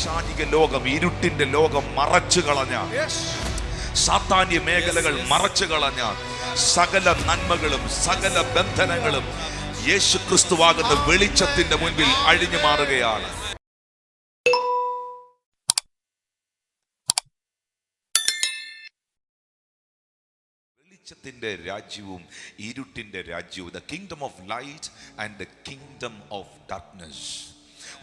പൈശാചിക ലോകം, ഇരുട്ടിന്റെ ലോകം മറച്ചു കളഞ്ഞ, സാത്താന്യ മേഖലകൾ മറച്ചു കളഞ്ഞ സകല നന്മകളും സകല ബന്ധനങ്ങളും യേശു ക്രിസ്തുവാകുന്ന വെളിച്ചത്തിന്റെ മുൻപിൽ അഴിഞ്ഞു മാറുകയാണ്. വെളിച്ചത്തിന്റെ രാജ്യവും ഇരുട്ടിന്റെ രാജ്യവും, the kingdom of light and the kingdom of darkness.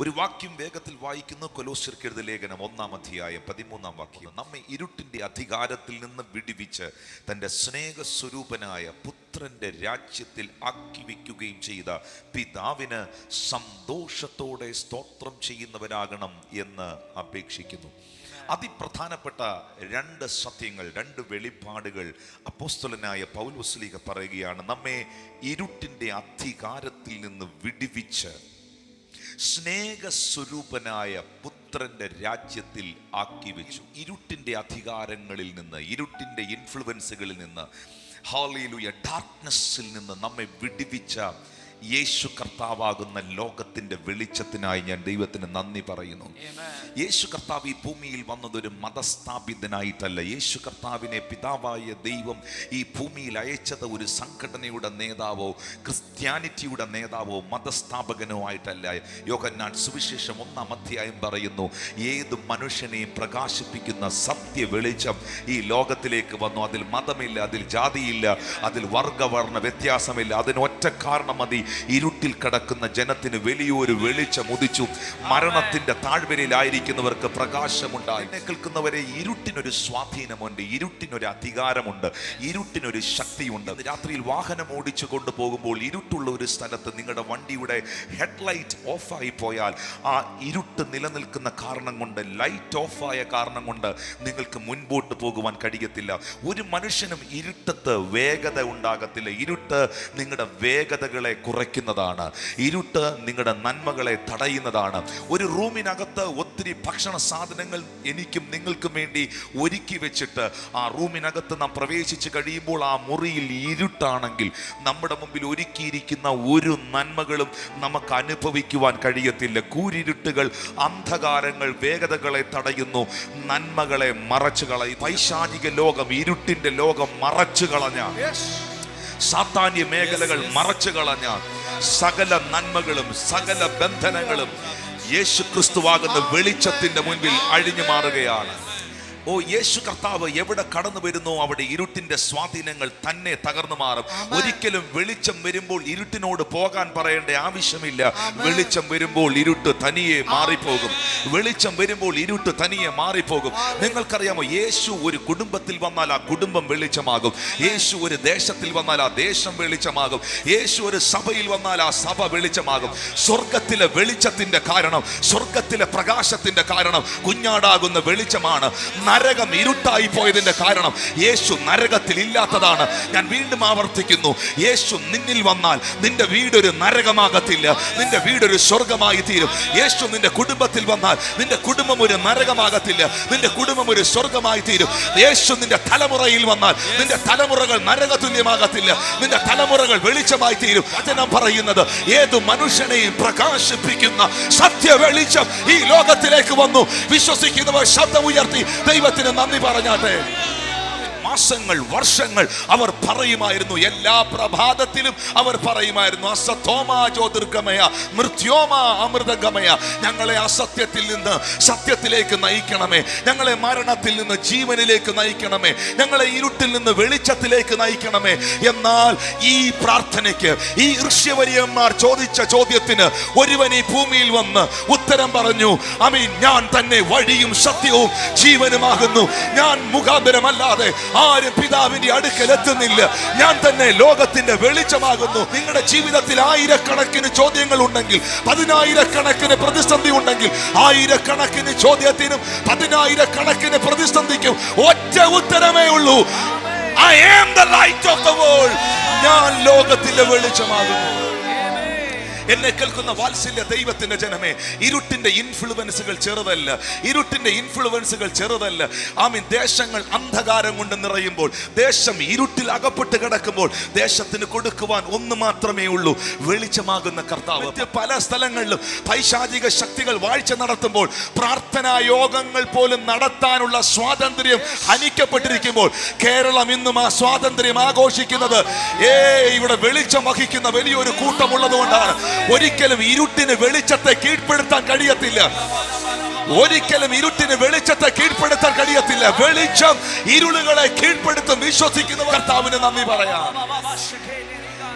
ഒരു വാക്യം വേഗത്തിൽ വായിക്കുന്നു. കൊലോസ്യർക്ക് എഴുതിയ ലേഖനം 1-ാം അധ്യായം 13-ാം വാക്യം. നമ്മെ ഇരുട്ടിന്റെ അധികാരത്തിൽ നിന്ന് വിടുവിച്ച് തന്റെ സ്നേഹസ്വരൂപനായ പുത്രന്റെ രാജ്യത്തിൽ ആക്കി വയ്ക്കുകയും ചെയ്ത പിതാവിന് സന്തോഷത്തോടെ സ്തോത്രം ചെയ്യുന്നവരാകണം എന്ന് അപേക്ഷിക്കുന്നു. അതിപ്രധാനപ്പെട്ട രണ്ട് സത്യങ്ങൾ, രണ്ട് വെളിപ്പാടുകൾ അപ്പോസ്തലനായ പൗലോസ്ലീഹ പറയുകയാണ്. നമ്മെ ഇരുട്ടിന്റെ അധികാരത്തിൽ നിന്ന് വിടുവിച്ച് സ്നേഹസ്വരൂപനായ പുത്രന്റെ രാജ്യത്തിൽ ആക്കി വെച്ചു. ഇരുട്ടിന്റെ അധികാരങ്ങളിൽ നിന്ന്, ഇരുട്ടിന്റെ ഇൻഫ്ലുവൻസുകളിൽ നിന്ന്, ഹല്ലേലൂയ, ഡാർക്ക്നെസ്സിൽ നിന്ന് നമ്മെ വിടുവിച്ച യേശു കർത്താവാകുന്ന ലോകത്തിന്റെ വെളിച്ചത്തിനായി ഞാൻ ദൈവത്തിന് നന്ദി പറയുന്നു. യേശു കർത്താവ് ഈ ഭൂമിയിൽ വന്നതൊരു മതസ്ഥാപിതനായിട്ടല്ല. യേശു കർത്താവിനെ പിതാവായ ദൈവം ഈ ഭൂമിയിൽ അയച്ചത് ഒരു സംഘടനയുടെ നേതാവോ ക്രിസ്ത്യാനിറ്റിയുടെ നേതാവോ മതസ്ഥാപകനോ ആയിട്ടല്ല. യോഹന്നാൻ സുവിശേഷം 1-ാം അധ്യായം പറയുന്നു, ഏത് മനുഷ്യനെയും പ്രകാശിപ്പിക്കുന്ന സത്യ വെളിച്ചം ഈ ലോകത്തിലേക്ക് വന്നു. അതിൽ മതമില്ല, അതിൽ ജാതിയില്ല, അതിൽ വർഗവർണ്ണ വ്യത്യാസമില്ല. അതിനൊറ്റ കാരണം മതി, ഇരുട്ടിൽ കിടക്കുന്ന ജനത്തിന് വലിയൊരു വെളിച്ചം ഉദിച്ചു. മരണത്തിന്റെ താഴ്വരയിലായിരിക്കുന്നവർക്ക് പ്രകാശമുണ്ടായി. കേൾക്കുന്നവരെ, ഇരുട്ടിനൊരു സ്വാധീനമുണ്ട്, ഇരുട്ടിനൊരു അധികാരമുണ്ട്, ഇരുട്ടിനൊരു ശക്തിയുണ്ട്. രാത്രിയിൽ വാഹനം ഓടിച്ചു കൊണ്ടുപോകുമ്പോൾ ഇരുട്ടുള്ള ഒരു സ്ഥലത്ത് നിങ്ങളുടെ വണ്ടിയുടെ ഹെഡ്ലൈറ്റ് ഓഫായി പോയാൽ ആ ഇരുട്ട് നിലനിൽക്കുന്ന കാരണം കൊണ്ട്, ലൈറ്റ് ഓഫായ കാരണം കൊണ്ട് നിങ്ങൾക്ക് മുൻപോട്ട് പോകുവാൻ കഴിയത്തില്ല. ഒരു മനുഷ്യനും ഇരുട്ടത്ത് വേഗത ഉണ്ടാകത്തില്ല. ഇരുട്ട് നിങ്ങളുടെ വേഗതകളെ കുറയ്ക്കുന്നതാണ്. ഇരുട്ട് നിങ്ങളുടെ നന്മകളെ തടയുന്നതാണ്. ഒരു റൂമിനകത്ത് ഒത്തിരി ഭക്ഷണ സാധനങ്ങൾ എനിക്കും നിങ്ങൾക്കും വേണ്ടി ഒരുക്കി വെച്ചിട്ട് ആ റൂമിനകത്ത് നാം പ്രവേശിച്ച് കഴിയുമ്പോൾ ആ മുറിയിൽ ഇരുട്ടാണെങ്കിൽ നമ്മുടെ മുമ്പിൽ ഒരുക്കിയിരിക്കുന്ന ഒരു നന്മകളും നമുക്ക് അനുഭവിക്കുവാൻ കഴിയത്തില്ല. കൂരിരുട്ടുകൾ, അന്ധകാരങ്ങൾ വേഗതകളെ തടയുന്നു, നന്മകളെ മറച്ചു കളയും. പൈശാചിക ലോകം, ഇരുട്ടിന്റെ ലോകം മറച്ചു കളഞ്ഞ, സാത്താന്യ മേഖലകൾ മറച്ചു കളഞ്ഞ സകല നന്മകളും സകല ബന്ധനങ്ങളും യേശു ക്രിസ്തുവാകുന്ന വെളിച്ചത്തിന്റെ മുൻപിൽ അഴിഞ്ഞു മാറുകയാണ്. ഓ, യേശു കർത്താവ് എവിടെ കടന്നു വരുന്നോ അവിടെ ഇരുട്ടിന്റെ സ്വാധീനങ്ങൾ തന്നെ തകർന്നു മാറും. ഒരിക്കലും വെളിച്ചം വരുമ്പോൾ ഇരുട്ടിനോട് പോകാൻ പറയേണ്ട ആവശ്യമില്ല. വെളിച്ചം വരുമ്പോൾ ഇരുട്ട് തനിയെ മാറിപ്പോകും. വെളിച്ചം വരുമ്പോൾ ഇരുട്ട് തനിയെ മാറിപ്പോകും. നിങ്ങൾക്കറിയാമോ, യേശു ഒരു കുടുംബത്തിൽ വന്നാൽ ആ കുടുംബം വെളിച്ചമാകും. യേശു ഒരു ദേശത്തിൽ വന്നാൽ ആ ദേശം വെളിച്ചമാകും. യേശു ഒരു സഭയിൽ വന്നാൽ ആ സഭ വെളിച്ചമാകും. സ്വർഗത്തിലെ വെളിച്ചത്തിന്റെ കാരണം, സ്വർഗത്തിലെ പ്രകാശത്തിന്റെ കാരണം കുഞ്ഞാടാകുന്ന വെളിച്ചമാണ്. നരകം ഇരുട്ടായി പോയതിന്റെ കാരണം യേശു നരകത്തിൽ ഇല്ലാത്തതാണ്. ഞാൻ വീണ്ടും ആവർത്തിക്കുന്നു, യേശു നിന്നിൽ വന്നാൽ നിന്റെ വീടൊരു നരകമാകത്തില്ല, നിന്റെ വീടൊരു സ്വർഗമായി തീരും. യേശു നിന്റെ കുടുംബത്തിൽ വന്നാൽ നിന്റെ കുടുംബം ഒരു നരകമാകത്തില്ല, നിന്റെ കുടുംബം ഒരു സ്വർഗമായി തീരും. യേശു നിന്റെ തലമുറയിൽ വന്നാൽ നിന്റെ തലമുറകൾ നരകതുല്യമാകത്തില്ല, നിന്റെ തലമുറകൾ വെളിച്ചമായി തീരും. വചനം പറയുന്നത്, ഏത് മനുഷ്യനെയും പ്രകാശിപ്പിക്കുന്ന സത്യ വെളിച്ചം ഈ ലോകത്തിലേക്ക് വന്നു. വിശ്വസിക്കുന്നവർ ശബ്ദം ഉയർത്തി ദൈവത്തിന് നന്ദി പറഞ്ഞാട്ടെ. മാസങ്ങൾ, വർഷങ്ങൾ അവർ പറയുമായിരുന്നു, എല്ലാ പ്രഭാതത്തിലും അവർ പറയുമായിരുന്നു, അസതോമാ ജ്യോതിർഗമയ മൃത്യോമാ അമൃതഗമയ, ഞങ്ങളെ അസത്യത്തിൽ നിന്ന് സത്യത്തിലേക്ക് നയിക്കണമേ, ഞങ്ങളെ മരണത്തിൽ നിന്ന് ജീവനിലേക്ക് നയിക്കണമേ, ഞങ്ങളെ ഇരുട്ടിൽ നിന്ന് വെളിച്ചത്തിലേക്ക് നയിക്കണമേ. എന്നാൽ ഈ പ്രാർത്ഥനയ്ക്ക്, ഈ ഋഷ്യവര്യന്മാർ ചോദിച്ച ചോദ്യത്തിന് ഒരുവൻ ഈ ഭൂമിയിൽ വന്ന് ഉത്തരം പറഞ്ഞു. ആമീൻ. ഞാൻ തന്നെ വഴിയും സത്യവും ജീവനുമാകുന്നു. ഞാൻ മുഖാന്തരമല്ലാതെ ആരും പിതാവിന്റെ അടുക്കൽ എത്തുന്നില്ല. ഞാൻ തന്നെ ലോകത്തിന്റെ വെളിച്ചമാകുന്നു. നിങ്ങളുടെ ജീവിതത്തിൽ ആയിരക്കണക്കിന് ചോദ്യങ്ങൾ ഉണ്ടെങ്കിൽ, 10,000കണക്കിന് പ്രതിസന്ധി ഉണ്ടെങ്കിൽ, 1000കണക്കിന് ചോദ്യത്തിനും 10,000കണക്കിന് പ്രതിസന്ധിക്കും ഒറ്റ ഉത്തരമേ ഉള്ളൂ. I am the light of the world. ഞാൻ ലോകത്തിന്റെ വെളിച്ചമാകുന്നു. എന്നെ കേൾക്കുന്ന വാത്സല്യ ദൈവത്തിന്റെ ജനമേ, ഇരുട്ടിന്റെ ഇൻഫ്ലുവൻസുകൾ ചെറുതല്ല, ഇരുട്ടിന്റെ ഇൻഫ്ലുവൻസുകൾ ചെറുതല്ല. ആമീൻ. ദേശങ്ങൾ അന്ധകാരം കൊണ്ട് നിറയുമ്പോൾ, ദേശം ഇരുട്ടിൽ അകപ്പെട്ട് കിടക്കുമ്പോൾ ദേശത്തിന് കൊടുക്കുവാൻ ഒന്ന് മാത്രമേ ഉള്ളൂ, വെളിച്ചമാകുന്ന കർത്താവ്. പല സ്ഥലങ്ങളിലും പൈശാചിക ശക്തികൾ വാഴ്ച നടത്തുമ്പോൾ, പ്രാർത്ഥനാ യോഗങ്ങൾ പോലും നടത്താനുള്ള സ്വാതന്ത്ര്യം ഹനിക്കപ്പെട്ടിരിക്കുമ്പോൾ, കേരളം ഇന്നും ആ സ്വാതന്ത്ര്യം ആഘോഷിക്കുന്നത് ഇവിടെ വെളിച്ചം വഹിക്കുന്ന വലിയൊരു കൂട്ടമുള്ളത് കൊണ്ടാണ്. ഒരിക്കലും ഇരുട്ടിന് വെളിച്ചത്തെ കീഴ്പ്പെടുത്താൻ കഴിയത്തില്ല. ഒരിക്കലും ഇരുട്ടിന് വെളിച്ചത്തെ കീഴ്പ്പെടുത്താൻ കഴിയത്തില്ല. വെളിച്ചം ഇരുളുകളെ കീഴ്പ്പെടുത്തും. വിശ്വസിക്കുന്ന കർത്താവിന് നന്ദി പറയാം.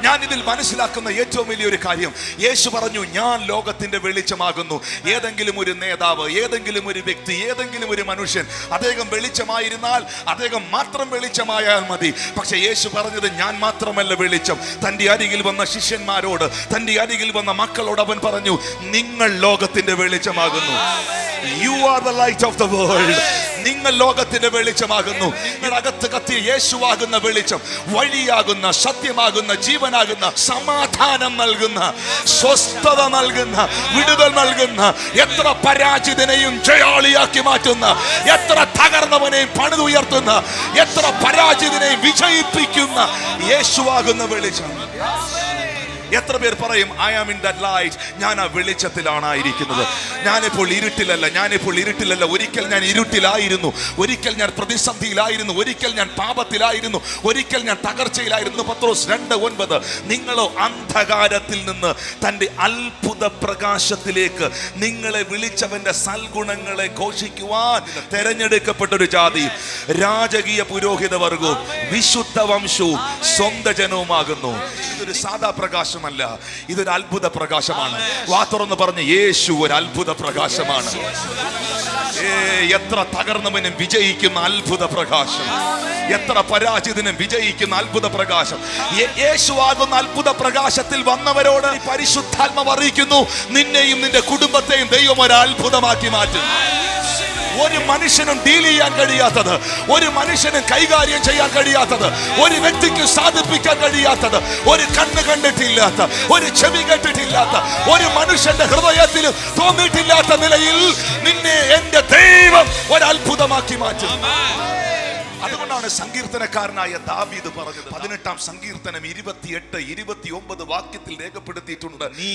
ഞാൻ ഇതിൽ മനസ്സിലാക്കുന്ന ഏറ്റവും വലിയൊരു കാര്യം, യേശു പറഞ്ഞു, ഞാൻ ലോകത്തിന്റെ വെളിച്ചമാകുന്നു. ഏതെങ്കിലും ഒരു നേതാവ്, ഏതെങ്കിലും ഒരു വ്യക്തി, ഏതെങ്കിലും ഒരു മനുഷ്യൻ അദ്ദേഹം വെളിച്ചമായിരുന്നാൽ അദ്ദേഹം മാത്രം വെളിച്ചമായാൽ മതി. പക്ഷെ യേശു പറഞ്ഞത്, ഞാൻ മാത്രമല്ല വെളിച്ചം. തന്റെ അരികിൽ വന്ന ശിഷ്യന്മാരോട്, തന്റെ അരികിൽ വന്ന മക്കളോട് അവൻ പറഞ്ഞു, നിങ്ങൾ ലോകത്തിന്റെ വെളിച്ചമാകുന്നു. You are the light of the world. നിങ്ങൾ ലോകത്തിന്റെ വെളിച്ചമാകുന്നു. നിങ്ങളകത്ത് കത്തിയ യേശുവാകുന്ന വെളിച്ചം വഴിയാകുന്ന, സത്യമാകുന്ന, ജീവനാകുന്ന, സമാധാനം നൽകുന്ന, സ്വസ്ഥത നൽകുന്ന, വിടുതൽ നൽകുന്ന, എത്ര പരാജിതനെയും ജയാളിയാക്കി മാറ്റുന്ന, എത്ര തകർന്നവനെയും പണിതുയർത്തുന്ന, എത്ര പരാജിതനെയും വിജയിപ്പിക്കുന്ന യേശുവാകുന്ന വെളിച്ചം. എത്ര പേർ പറയും, I am in that light, ഞാൻ ആ വെളിച്ചത്തിലാണ് ആയിരിക്കുന്നത്. ഞാനിപ്പോൾ ഇരുട്ടിലല്ല. ഒരിക്കൽ ഞാൻ ഇരുട്ടിലായിരുന്നു, ഒരിക്കൽ ഞാൻ പ്രതിസന്ധിയിലായിരുന്നു, ഒരിക്കൽ ഞാൻ പാപത്തിലായിരുന്നു, ഒരിക്കൽ ഞാൻ തകർച്ചയിലായിരുന്നു. പത്രോസ് 2:9, നിങ്ങളോ അന്ധകാരത്തിൽ നിന്ന് തൻ്റെ അത്ഭുത പ്രകാശത്തിലേക്ക് നിങ്ങളെ വിളിച്ചവന്റെ സൽഗുണങ്ങളെ ഘോഷിക്കുവാൻ തെരഞ്ഞെടുക്കപ്പെട്ടൊരു ജാതി, രാജകീയ പുരോഹിത വർഗവും വിശുദ്ധ വംശവും സ്വന്തം ജനവുമാകുന്നു. ഇതൊരു സാധാ പ്രകാശം, ഇതൊരു അത്ഭുത പ്രകാശമാണ്. വാ തുറന്ന് പറഞ്ഞ്, യേശു ഒരു അത്ഭുത പ്രകാശമാണ്. എത്ര തകർന്നവനും വിജയിക്കുന്ന അത്ഭുത പ്രകാശം, എത്ര പരാജിതനും വിജയിക്കുന്ന അത്ഭുത പ്രകാശം. യേശു ആകുന്ന അത്ഭുത പ്രകാശത്തിൽ വന്നവരോട് പരിശുദ്ധാത്മാവ് അറിയിക്കുന്നു, നിന്നെയും നിന്റെ കുടുംബത്തെയും ദൈവം ഒരു അത്ഭുതമാക്കി മാറ്റും. ഒരു മനുഷ്യനും ഡീൽ ചെയ്യാൻ കഴിയാത്തത്, ഒരു മനുഷ്യനും കൈകാര്യം ചെയ്യാൻ കഴിയാത്തത്, ഒരു വ്യക്തിക്ക് സാധിപ്പിക്കാൻ കഴിയാത്തത്, ഒരു കണ്ണ് കണ്ടിട്ടില്ലാത്ത, ഒരു ചെവി കേട്ടിട്ടില്ലാത്ത, ഒരു മനുഷ്യന്റെ ഹൃദയത്തിൽ തോന്നിയിട്ടില്ലാത്ത നിലയിൽ നിന്നെ എന്റെ ദൈവം ഒരു അത്ഭുതമാക്കി മാറ്റും. അതുകൊണ്ടാണ് സങ്കീർത്തനക്കാരനായ ദാവീദ് പറഞ്ഞത്, 18-ാം സങ്കീർത്തനം 28-29 വാക്യത്തിൽ രേഖപ്പെടുത്തിയിട്ടുണ്ട്, നീ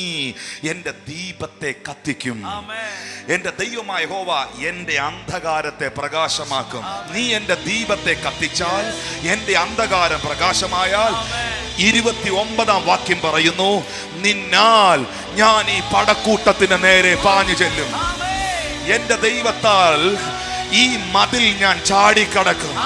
എന്റെ ദീപത്തെ കത്തിക്കും. എന്റെ ദൈവമായ യഹോവ എന്റെ അന്ധകാരത്തെ പ്രകാശമാക്കും. നീ എന്റെ ദീപത്തെ കത്തിച്ചാൽ എന്റെ അന്ധകാരം പ്രകാശമായാൽ. 29-ാം വാക്യം പറയുന്നു, നിന്നാൽ ഞാൻ ഈ പടക്കൂട്ടത്തിന് നേരെ പാഞ്ഞു ചെല്ലും. എന്റെ ദൈവത്താൽ ഈ മതിൽ ഞാൻ ചാടിക്കടക്കും.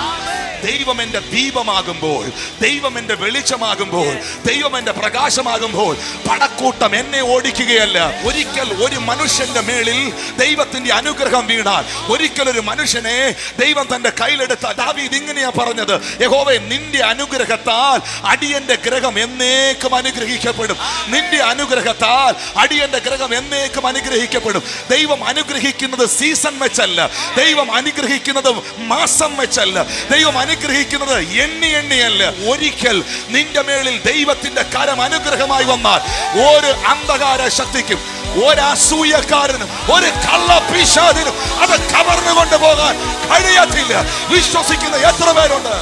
ദൈവം എന്റെ ദീപമാകുമ്പോൾ, ദൈവം എന്റെ വെളിച്ചമാകുമ്പോൾ, ദൈവം എന്റെ പ്രകാശമാകുമ്പോൾ പടക്കൂട്ടം എന്നെ ഓടിക്കുകയല്ല. ഒരിക്കൽ ഒരു മനുഷ്യന്റെ മേളിൽ ദൈവത്തിന്റെ അനുഗ്രഹം വീണാൽ, ഒരിക്കൽ ഒരു മനുഷ്യനെ ദൈവം തന്റെ കയ്യിലെടുത്താൽ, ദാവീദ് ഇങ്ങനെയാ പറഞ്ഞത്, യഹോവേ നിന്റെ അനുഗ്രഹത്താൽ അടിയന്റെ ഗ്രഹം എന്നേക്കും അനുഗ്രഹിക്കപ്പെടും. നിന്റെ അനുഗ്രഹത്താൽ അടിയന്റെ ഗ്രഹം എന്നേക്കും അനുഗ്രഹിക്കപ്പെടും. ദൈവം അനുഗ്രഹിക്കുന്നത് സീസൺ വെച്ചല്ല, ദൈവം അനുഗ്രഹിക്കുന്നത് മാസം വെച്ചല്ല, ദൈവം അനുഗ്രഹിക്കുന്നത് എണ്ണിയല്ല. ഒരിക്കൽ നിന്റെ മേളിൽ ദൈവത്തിന്റെ കരം അനുഗ്രഹമായി വന്നാൽ ഒരു അന്ധകാര ശക്തിക്കും, ഒരു അസൂയക്കാരനും, ഒരു കള്ളപ്പിശാചിനും അത് കവർന്നു കൊണ്ടുപോകാൻ കഴിയത്തില്ല. വിശ്വസിക്കുന്ന എത്ര പേരുണ്ട്?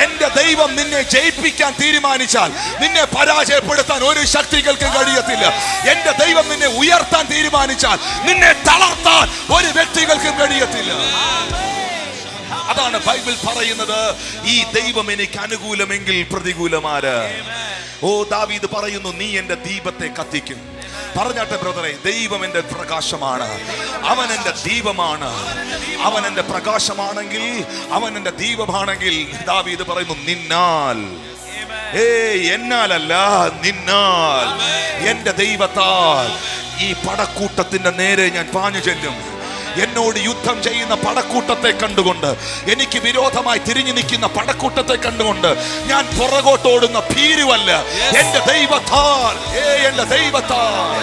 എന്റെ ദൈവം നിന്നെ ജയിപ്പിക്കാൻ തീരുമാനിച്ചാൽ നിന്നെ പരാജയപ്പെടുത്താൻ ഒരു ശക്തികൾക്കും കഴിയത്തില്ല. എന്റെ ദൈവം നിന്നെ ഉയർത്താൻ തീരുമാനിച്ചാൽ നിന്നെ തളർത്താൻ ഒരു വ്യക്തികൾക്കും കഴിയത്തില്ല. അതാണ് ബൈബിൾ പറയുന്നത്, ഈ ദൈവം എനിക്ക് അനുകൂലമെങ്കിൽ പ്രതികൂലമാര്. ഓ ദാവീദ് പറയുന്നു, നീ എന്റെ ദീപത്തെ കത്തിക്കും. പറഞ്ഞാട്ടെ ബ്രദറെ, ദൈവം എന്റെ പ്രകാശമാണ്, അവൻ എന്റെ ദീപമാണ്. അവൻ എന്റെ പ്രകാശമാണെങ്കിൽ, അവൻ എന്റെ ദീപമാണെങ്കിൽ, ദാവീദ് പറയുന്നു, നിന്നാൽ, എന്നാലല്ല, നിന്നാൽ എന്റെ ദൈവത്താൽ ഈ പടക്കൂട്ടത്തിന്റെ നേരെ ഞാൻ പാഞ്ഞു ചെല്ലും. എന്നോട് യുദ്ധം ചെയ്യുന്ന പടക്കൂട്ടത്തെ കണ്ടുകൊണ്ട്, എനിക്ക് വിരോധമായി തിരിഞ്ഞു നിൽക്കുന്ന പടക്കൂട്ടത്തെ കണ്ടുകൊണ്ട് ഞാൻ പുറകോട്ടോടുന്ന ഭീരുവല്ല. എന്റെ ദൈവത്താൽ, എന്റെ ദൈവത്താൽ.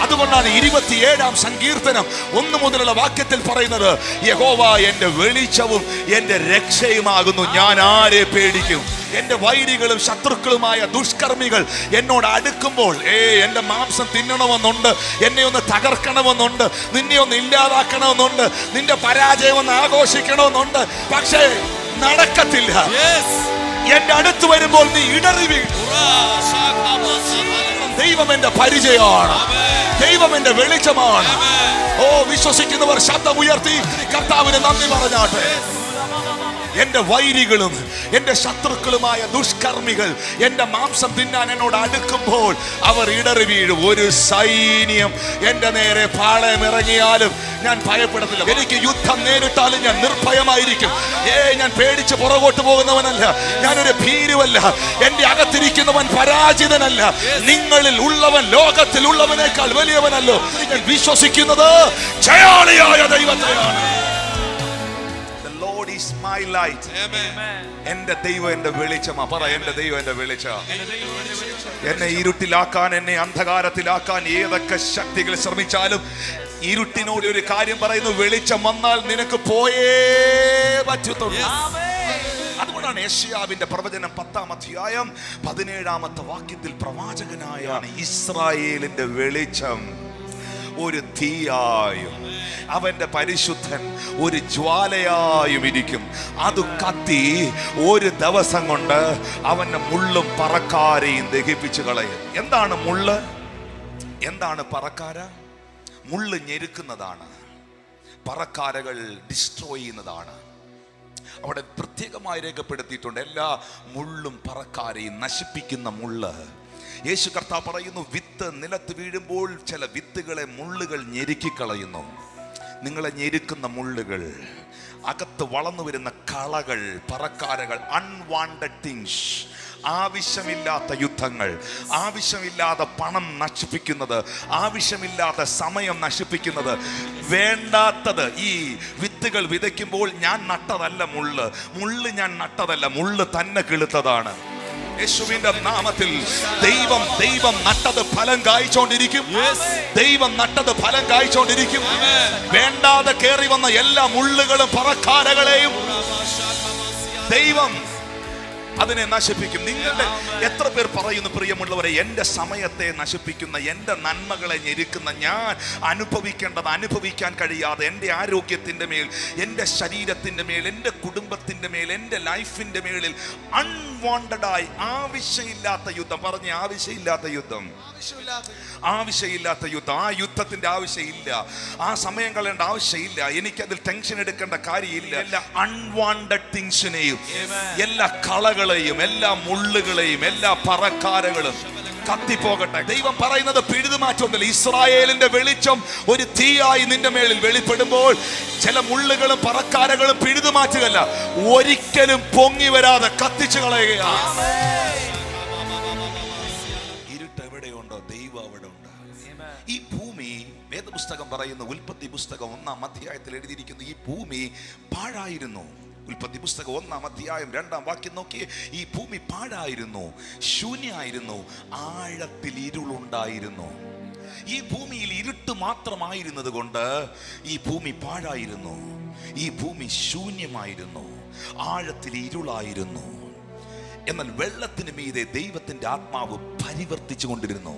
അതുകൊണ്ടാണ് 27-ാം സങ്കീർത്തനം 1 മുതലുള്ള വാക്യത്തിൽ പറയുന്നത്, യഹോവ എന്റെ വെളിച്ചവും എന്റെ രക്ഷയുമാകുന്നു, ഞാൻ ആരെ പേടിക്കും? എന്റെ വൈരികളും ശത്രുക്കളുമായ ദുഷ്കർമ്മികൾ എന്നോട് അടുക്കുമ്പോൾ, എന്റെ മാംസം തിന്നണമെന്നുണ്ട്, എന്നെ ഒന്ന് തകർക്കണമെന്നുണ്ട്, നിന്നെ ഒന്ന് ഇല്ലാതാക്കണമെന്നുണ്ട്, നിന്റെ പരാജയം ഒന്ന് ആഘോഷിക്കണമെന്നുണ്ട്. പക്ഷേ നടക്കത്തില്ല. എന്റെ അടുത്ത് വരുമ്പോൾ നീ ഇടറി വീഴും. ദൈവം എന്റെ പരിചയമാണ്, ദൈവം എന്റെ വെളിച്ചമാണ്. വിശ്വസിക്കുന്നവർ ശബ്ദം ഉയർത്തി കർത്താവിന് നന്ദി പറഞ്ഞാട്ടെ. എന്റെ വൈരികളും എന്റെ ശത്രുക്കളുമായ ദുഷ്കർമ്മികൾ എന്റെ മാംസം തിന്നാൻ എന്നോട് അടുക്കുമ്പോൾ അവർ ഇടറി വീഴും. ഒരു സൈന്യം എന്റെ നേരെ പാളയം ഇറങ്ങിയാലും ഞാൻ ഭയപ്പെടത്തില്ല. എനിക്ക് യുദ്ധം നേരിട്ടാലും ഞാൻ നിർഭയമായിരിക്കും. ഞാൻ പേടിച്ച് പുറകോട്ട് പോകുന്നവനല്ല, ഞാനൊരു ഭീരുവല്ല. എന്റെ അകത്തിരിക്കുന്നവൻ പരാജിതനല്ല. നിങ്ങളിൽ ഉള്ളവൻ ലോകത്തിൽ ഉള്ളവനേക്കാൾ വലിയവനല്ലോ. ഞാൻ വിശ്വസിക്കുന്നത് ജയാളിയായ ദൈവത്തെയാണ്. My light. എന്റെ ദൈവം എന്റെ വെളിച്ചമാ. പറ, എന്റെ ദൈവം എന്റെ വെളിച്ചം. എന്നെ ഇരുട്ടിലാക്കാൻ, എന്നെ അന്ധകാരത്തിലാക്കാൻ ഏതൊക്കെ ശക്തികൾ ശ്രമിച്ചാലും ഇരുട്ടിനോട് ഒരു കാര്യം പറയുന്നു, വെളിച്ചം വന്നാൽ നിനക്ക് പോയേ പറ്റത്തുള്ളൂ. അതുകൊണ്ടാണ് യെശയ്യാവിന്റെ പ്രവചനം 10-ാം അധ്യായം 17-ാമത്തെ വാക്യത്തിൽ പ്രവാചകനായ ഇസ്രായേലിന്റെ വെളിച്ചം ഒരു തീയായും അവന്റെ പരിശുദ്ധൻ ഒരു ജ്വാലയായും ഇരിക്കും. അത് കത്തി ഒരു ദിവസം കൊണ്ട് അവന്റെ മുള്ളും പറക്കാരെയും ദഹിപ്പിച്ചു കളയും. എന്താണ് മുള്ള്? എന്താണ് പറക്കാര? മുള്ള് ഞെരുക്കുന്നതാണ്, പറക്കാരകൾ ഡിസ്ട്രോയ് ചെയ്യുന്നതാണ്. അവിടെ പ്രത്യേകമായി രേഖപ്പെടുത്തിയിട്ടുണ്ട്, എല്ലാ മുള്ളും പറക്കാരെയും നശിപ്പിക്കുന്ന മുള്ള്. യേശു കർത്താവ് പറയുന്നു, വിത്ത് നിലത്ത് വീഴുമ്പോൾ ചില വിത്തുകളെ മുള്ളുകൾ ഞെരുക്കിക്കളയുന്നു. നിങ്ങളെ ഞെരുക്കുന്ന മുള്ളുകൾ, അകത്ത് വളർന്നു വരുന്ന കളകൾ, പറക്കാരകൾ, അൺവാണ്ടഡ് തിങ്സ്, ആവശ്യമില്ലാത്ത യുദ്ധങ്ങൾ, ആവശ്യമില്ലാത്ത പണം നശിപ്പിക്കുന്നത്, ആവശ്യമില്ലാത്ത സമയം നശിപ്പിക്കുന്നത്, വേണ്ടാത്തത്. ഈ വിത്തുകൾ വിതയ്ക്കുമ്പോൾ ഞാൻ നട്ടതല്ല മുള്ള് ഞാൻ നട്ടതല്ല, മുള്ള് തന്നെ കിളുത്തതാണ്. യേശുവിന്റെ നാമത്തിൽ ദൈവം നട്ടത് ഫലം കായ്ച്ചോണ്ടിരിക്കും. ദൈവം നട്ടത് ഫലം കായ്ച്ചോണ്ടിരിക്കും. വേണ്ടാതെ കയറി വന്ന എല്ലാ മുള്ളുകളും പറക്കാരകളെയും ദൈവം അതിനെ നശിപ്പിക്കും. നിങ്ങളുടെ എത്ര പേർ പറയുന്നു, പ്രിയമുള്ളവരെ, എൻ്റെ സമയത്തെ നശിപ്പിക്കുന്ന, എൻ്റെ നന്മകളെ ഞെരുക്കുന്ന, ഞാൻ അനുഭവിക്കേണ്ടത് അനുഭവിക്കാൻ കഴിയാതെ എൻ്റെ ആരോഗ്യത്തിൻ്റെ മേൽ, എൻ്റെ ശരീരത്തിൻ്റെ മേൽ, എൻ്റെ കുടുംബത്തിൻ്റെ മേൽ, എൻ്റെ ലൈഫിൻ്റെ മേളിൽ അൺവാണ്ടഡായി ആവശ്യമില്ലാത്ത യുദ്ധം. പറഞ്ഞ ആവശ്യമില്ലാത്ത യുദ്ധം, ആവശ്യമില്ലാത്ത യുദ്ധം. ആ യുദ്ധത്തിന്റെ ആവശ്യമില്ല, ആ സമയം കളയേണ്ട ആവശ്യമില്ല, എനിക്കതിൽ ടെൻഷൻ എടുക്കേണ്ട കാര്യമില്ല. എല്ലാ അൺവാണ്ടഡ് തിങ്സിനെയും, എല്ലാ കളകളെയും, എല്ലാ മുള്ളുകളെയും, എല്ലാ പറക്കാരകളും കത്തിപ്പോകട്ടെ. ദൈവം പറയുന്നത് പിഴുതുമാറ്റൊന്നുമില്ല. ഇസ്രായേലിന്റെ വെളിച്ചം ഒരു തീയായി നിന്റെ മേളിൽ വെളിപ്പെടുമ്പോൾ ചില മുള്ളുകളും പറക്കാരകളും പിഴുതുമാറ്റുകയല്ല, ഒരിക്കലും പൊങ്ങി വരാതെ കത്തിച്ചു കളയുകയാണ്. ഈ ഭൂമി, വേദപുസ്തകം പറയുന്ന ഉൽപ്പത്തി പുസ്തകം 1-ാം അധ്യായത്തിൽ എഴുതിയിരിക്കുന്നു, ഈ ഭൂമി പാഴായിരുന്നു. ഉൽപ്പത്തി പുസ്തകം 1-ാം അധ്യായം 2-ാം വാക്യം നോക്കി, ഈ ഭൂമി പാഴായിരുന്നു, ശൂന്യായിരുന്നു, ആഴത്തിൽ ഇരുളുണ്ടായിരുന്നു. ഈ ഭൂമിയിൽ ഇരുട്ട് മാത്രമായിരുന്നത് കൊണ്ട് ഈ ഭൂമി പാഴായിരുന്നു, ഈ ഭൂമി ശൂന്യമായിരുന്നു, ആഴത്തിൽ ഇരുളായിരുന്നു. എന്നാൽ വെള്ളത്തിന് മീതെ ദൈവത്തിന്റെ ആത്മാവ് പരിവർത്തിച്ചു കൊണ്ടിരുന്നു.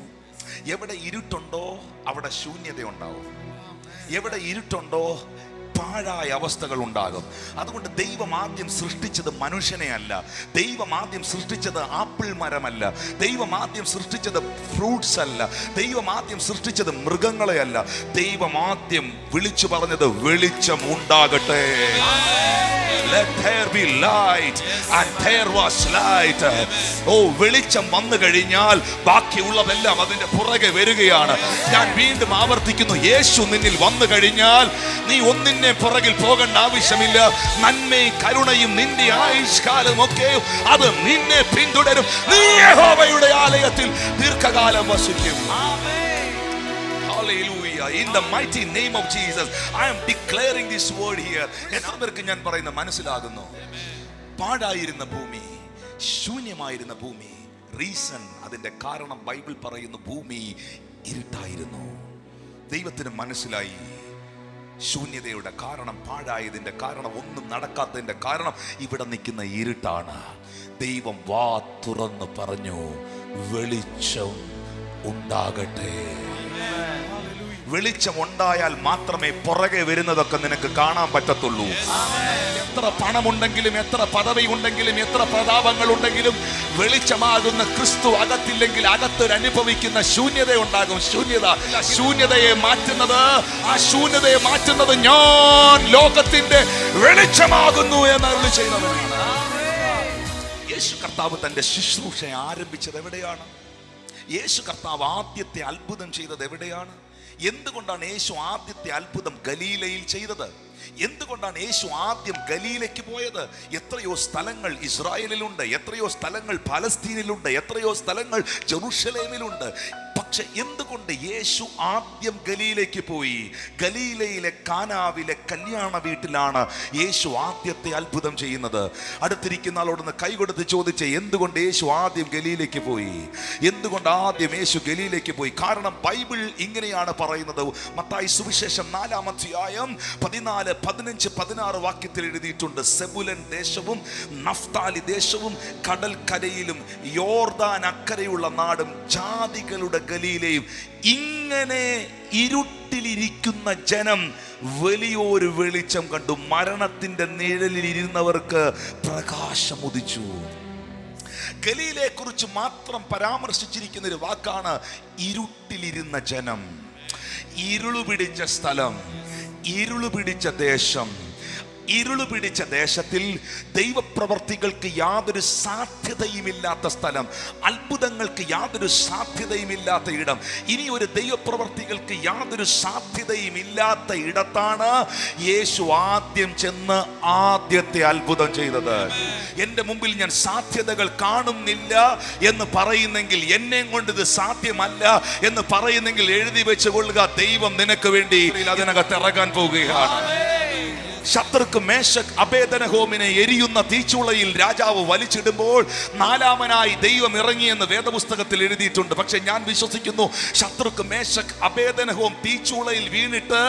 എവിടെ ഇരുട്ടുണ്ടോ അവിടെ ശൂന്യത ഉണ്ടാവും. എവിടെ ഇരുട്ടുണ്ടോ പാഴായ അവസ്ഥകൾ ഉണ്ടാകും. അതുകൊണ്ട് ദൈവം ആദ്യം സൃഷ്ടിച്ചത് മനുഷ്യനെ അല്ല, ദൈവം ആദ്യം സൃഷ്ടിച്ചത് ആപ്പിൾ മരമല്ല, ദൈവം ആദ്യം സൃഷ്ടിച്ചത് ഫ്രൂട്ട്സ് അല്ല, ദൈവം ആദ്യം സൃഷ്ടിച്ചത് മൃഗങ്ങളെ അല്ല. ദൈവം ആദ്യം വിളിച്ചു പറഞ്ഞത് വെളിച്ചം ഉണ്ടാകട്ടെ. Let there be light, and there was light. വെളിച്ചം വന്നു കഴിഞ്ഞാൽ ബാക്കിയുള്ളതെല്ലാം അതിന്റെ പുറകെ വരികയാണ്. ഞാൻ വീണ്ടും ആവർത്തിക്കുന്നു, യേശു നിന്നിൽ വന്നു കഴിഞ്ഞാൽ നീ ഒന്നിനെ പുറകിൽ പോകേണ്ട ആവശ്യമില്ല. നന്മയും കരുണയും നിന്റെ ആയുഷ്കാലം ഒക്കെ അത് നിന്നെ പിന്തുടരും. നീ യഹോവയുടെ ആലയത്തിൽ ദീർഘകാലം വസിക്കും. In the mighty name of Jesus, I am declaring this word here. എത്ര പേർക്ക് ഞാൻ പറയുന്ന മനസ്സിലാകുന്നു? പാഴായിരുന്ന ഭൂമി, ശൂന്യമായിരുന്ന ഭൂമി. റീസൺ, അതിന്റെ കാരണം ബൈബിൾ പറയുന്നു, ഭൂമി ഇരുട്ടായിരുന്നു. ദൈവത്തിന് മനസ്സിലായി ശൂന്യതയുടെ കാരണം, പാഴായതിന്റെ കാരണം, ഒന്നും നടക്കാത്തതിന്റെ കാരണം ഇവിടെ നിൽക്കുന്ന ഇരുട്ടാണ്. ദൈവം വാ തുറന്ന് പറഞ്ഞു, വെളിച്ചം ഉണ്ടാകട്ടെ. വെളിച്ചം ഉണ്ടായാൽ മാത്രമേ പുറകെ വരുന്നതൊക്കെ നിനക്ക് കാണാൻ പറ്റത്തുള്ളൂ. എത്ര പണമുണ്ടെങ്കിലും, എത്ര പദവി ഉണ്ടെങ്കിലും, എത്ര പ്രതാപങ്ങൾ ഉണ്ടെങ്കിലും, വെളിച്ചമാകുന്ന ക്രിസ്തു അകത്തില്ലെങ്കിൽ അകത്തൊരു അനുഭവിക്കുന്ന ശൂന്യത ഉണ്ടാകും. ശൂന്യതയെ മാറ്റുന്നത് ഞാൻ ലോകത്തിന്റെ വെളിച്ചമാകുന്നു എന്ന് ചെയ്യുന്നവനാണ്. യേശു കർത്താവ് തന്റെ ശുശ്രൂഷ ആരംഭിച്ചത് എവിടെയാണ്? യേശു കർത്താവ് ആദ്യത്തെ അത്ഭുതം ചെയ്തത് എവിടെയാണ്? എന്തുകൊണ്ടാണ് യേശു ആദ്യത്തെ അത്ഭുതം ഗലീലയിൽ ചെയ്തത്? എന്തുകൊണ്ടാണ് യേശു ആദ്യം ഗലീലയ്ക്ക് പോയത്? എത്രയോ സ്ഥലങ്ങൾ ഇസ്രായേലിലുണ്ട്, എത്രയോ സ്ഥലങ്ങൾ പലസ്തീനിലുണ്ട്, എത്രയോ സ്ഥലങ്ങൾ ജെറുസലേമിലുണ്ട്. പക്ഷെ എന്തുകൊണ്ട് യേശു ആദ്യം ഗലീലയ്ക്ക് പോയി? ഗലീലയിലെ കാനാവിലെ കല്യാണ വീട്ടിലാണ് യേശു ആദ്യത്തെ അത്ഭുതം ചെയ്യുന്നത്. അടുത്തിരിക്കുന്ന ആളോടൊന്ന് കൈകൊടുത്ത് ചോദിച്ചേ, എന്തുകൊണ്ട് യേശു ആദ്യം ഗലീലയ്ക്ക് പോയി? എന്തുകൊണ്ട് ആദ്യം യേശു ഗലീലയ്ക്ക് പോയി? കാരണം ബൈബിൾ ഇങ്ങനെയാണ് പറയുന്നത്. മത്തായി സുവിശേഷം 4-ാം അധ്യായം 14, 15, 16 വാക്യത്തിൽ എഴുതിയിട്ടുണ്ട്. സെബുലൻ ദേശവും നഫ്താലി ദേശവും കടൽക്കരയിലും യോർദാൻ അക്കരയുള്ള നാടും ജാതികളുടെ ഗലീലയും, ഇങ്ങനെ ഇരുട്ടിലിരിക്കുന്ന ജനം വലിയൊരു വെളിച്ചം കണ്ടു. മരണത്തിന്റെ നിഴലിൽ ഇരുന്നവർക്ക് പ്രകാശം ഉദിച്ചു. ഗലീലയെ കുറിച്ച് മാത്രം പരാമർശിച്ചിരിക്കുന്ന ഒരു വാക്കാണ് ഇരുട്ടിലിരുന്ന ജനം. ഇരുളു പിടിച്ച സ്ഥലം, ഇരുളു പിടിച്ച ദേശം. ഇരുളു പിടിച്ച ദേശത്തിൽ ദൈവപ്രവർത്തികൾക്ക് യാതൊരു സാധ്യതയുമില്ലാത്ത സ്ഥലം, അത്ഭുതങ്ങൾക്ക് യാതൊരു സാധ്യതയുമില്ലാത്ത ഇടം, ഇനി ഒരു ദൈവപ്രവർത്തികൾക്ക് യാതൊരു സാധ്യതയുമില്ലാത്ത ഇടത്താണ് യേശു ആദ്യം ചെന്ന് ആദ്യത്തെ അത്ഭുതം ചെയ്തത്. എൻ്റെ മുമ്പിൽ ഞാൻ സാധ്യതകൾ കാണുന്നില്ല എന്ന് പറയുന്നെങ്കിൽ, എന്നെ കൊണ്ട് ഇത് സാധ്യമല്ല എന്ന് പറയുന്നെങ്കിൽ എഴുതി വെച്ചുകൊള്ളുക, ദൈവം നിനക്ക് വേണ്ടി അതിനകത്ത് ഇറങ്ങാൻ പോവുകയാണ്. ശത്രുക്ക് മേശക് അബേദനഹോമിനെ എരിയുന്ന തീച്ചുളയിൽ രാജാവ് വലിച്ചിടുമ്പോൾ നാലാമനായി ദൈവം ഇറങ്ങിയെന്ന് വേദപുസ്തകത്തിൽ എഴുതിയിട്ടുണ്ട്. പക്ഷെ ഞാൻ വിശ്വസിക്കുന്നു, ശത്രുക്ക് മേശക് അബേദനഹോം തീച്ചുളയിൽ വീണിട്ട്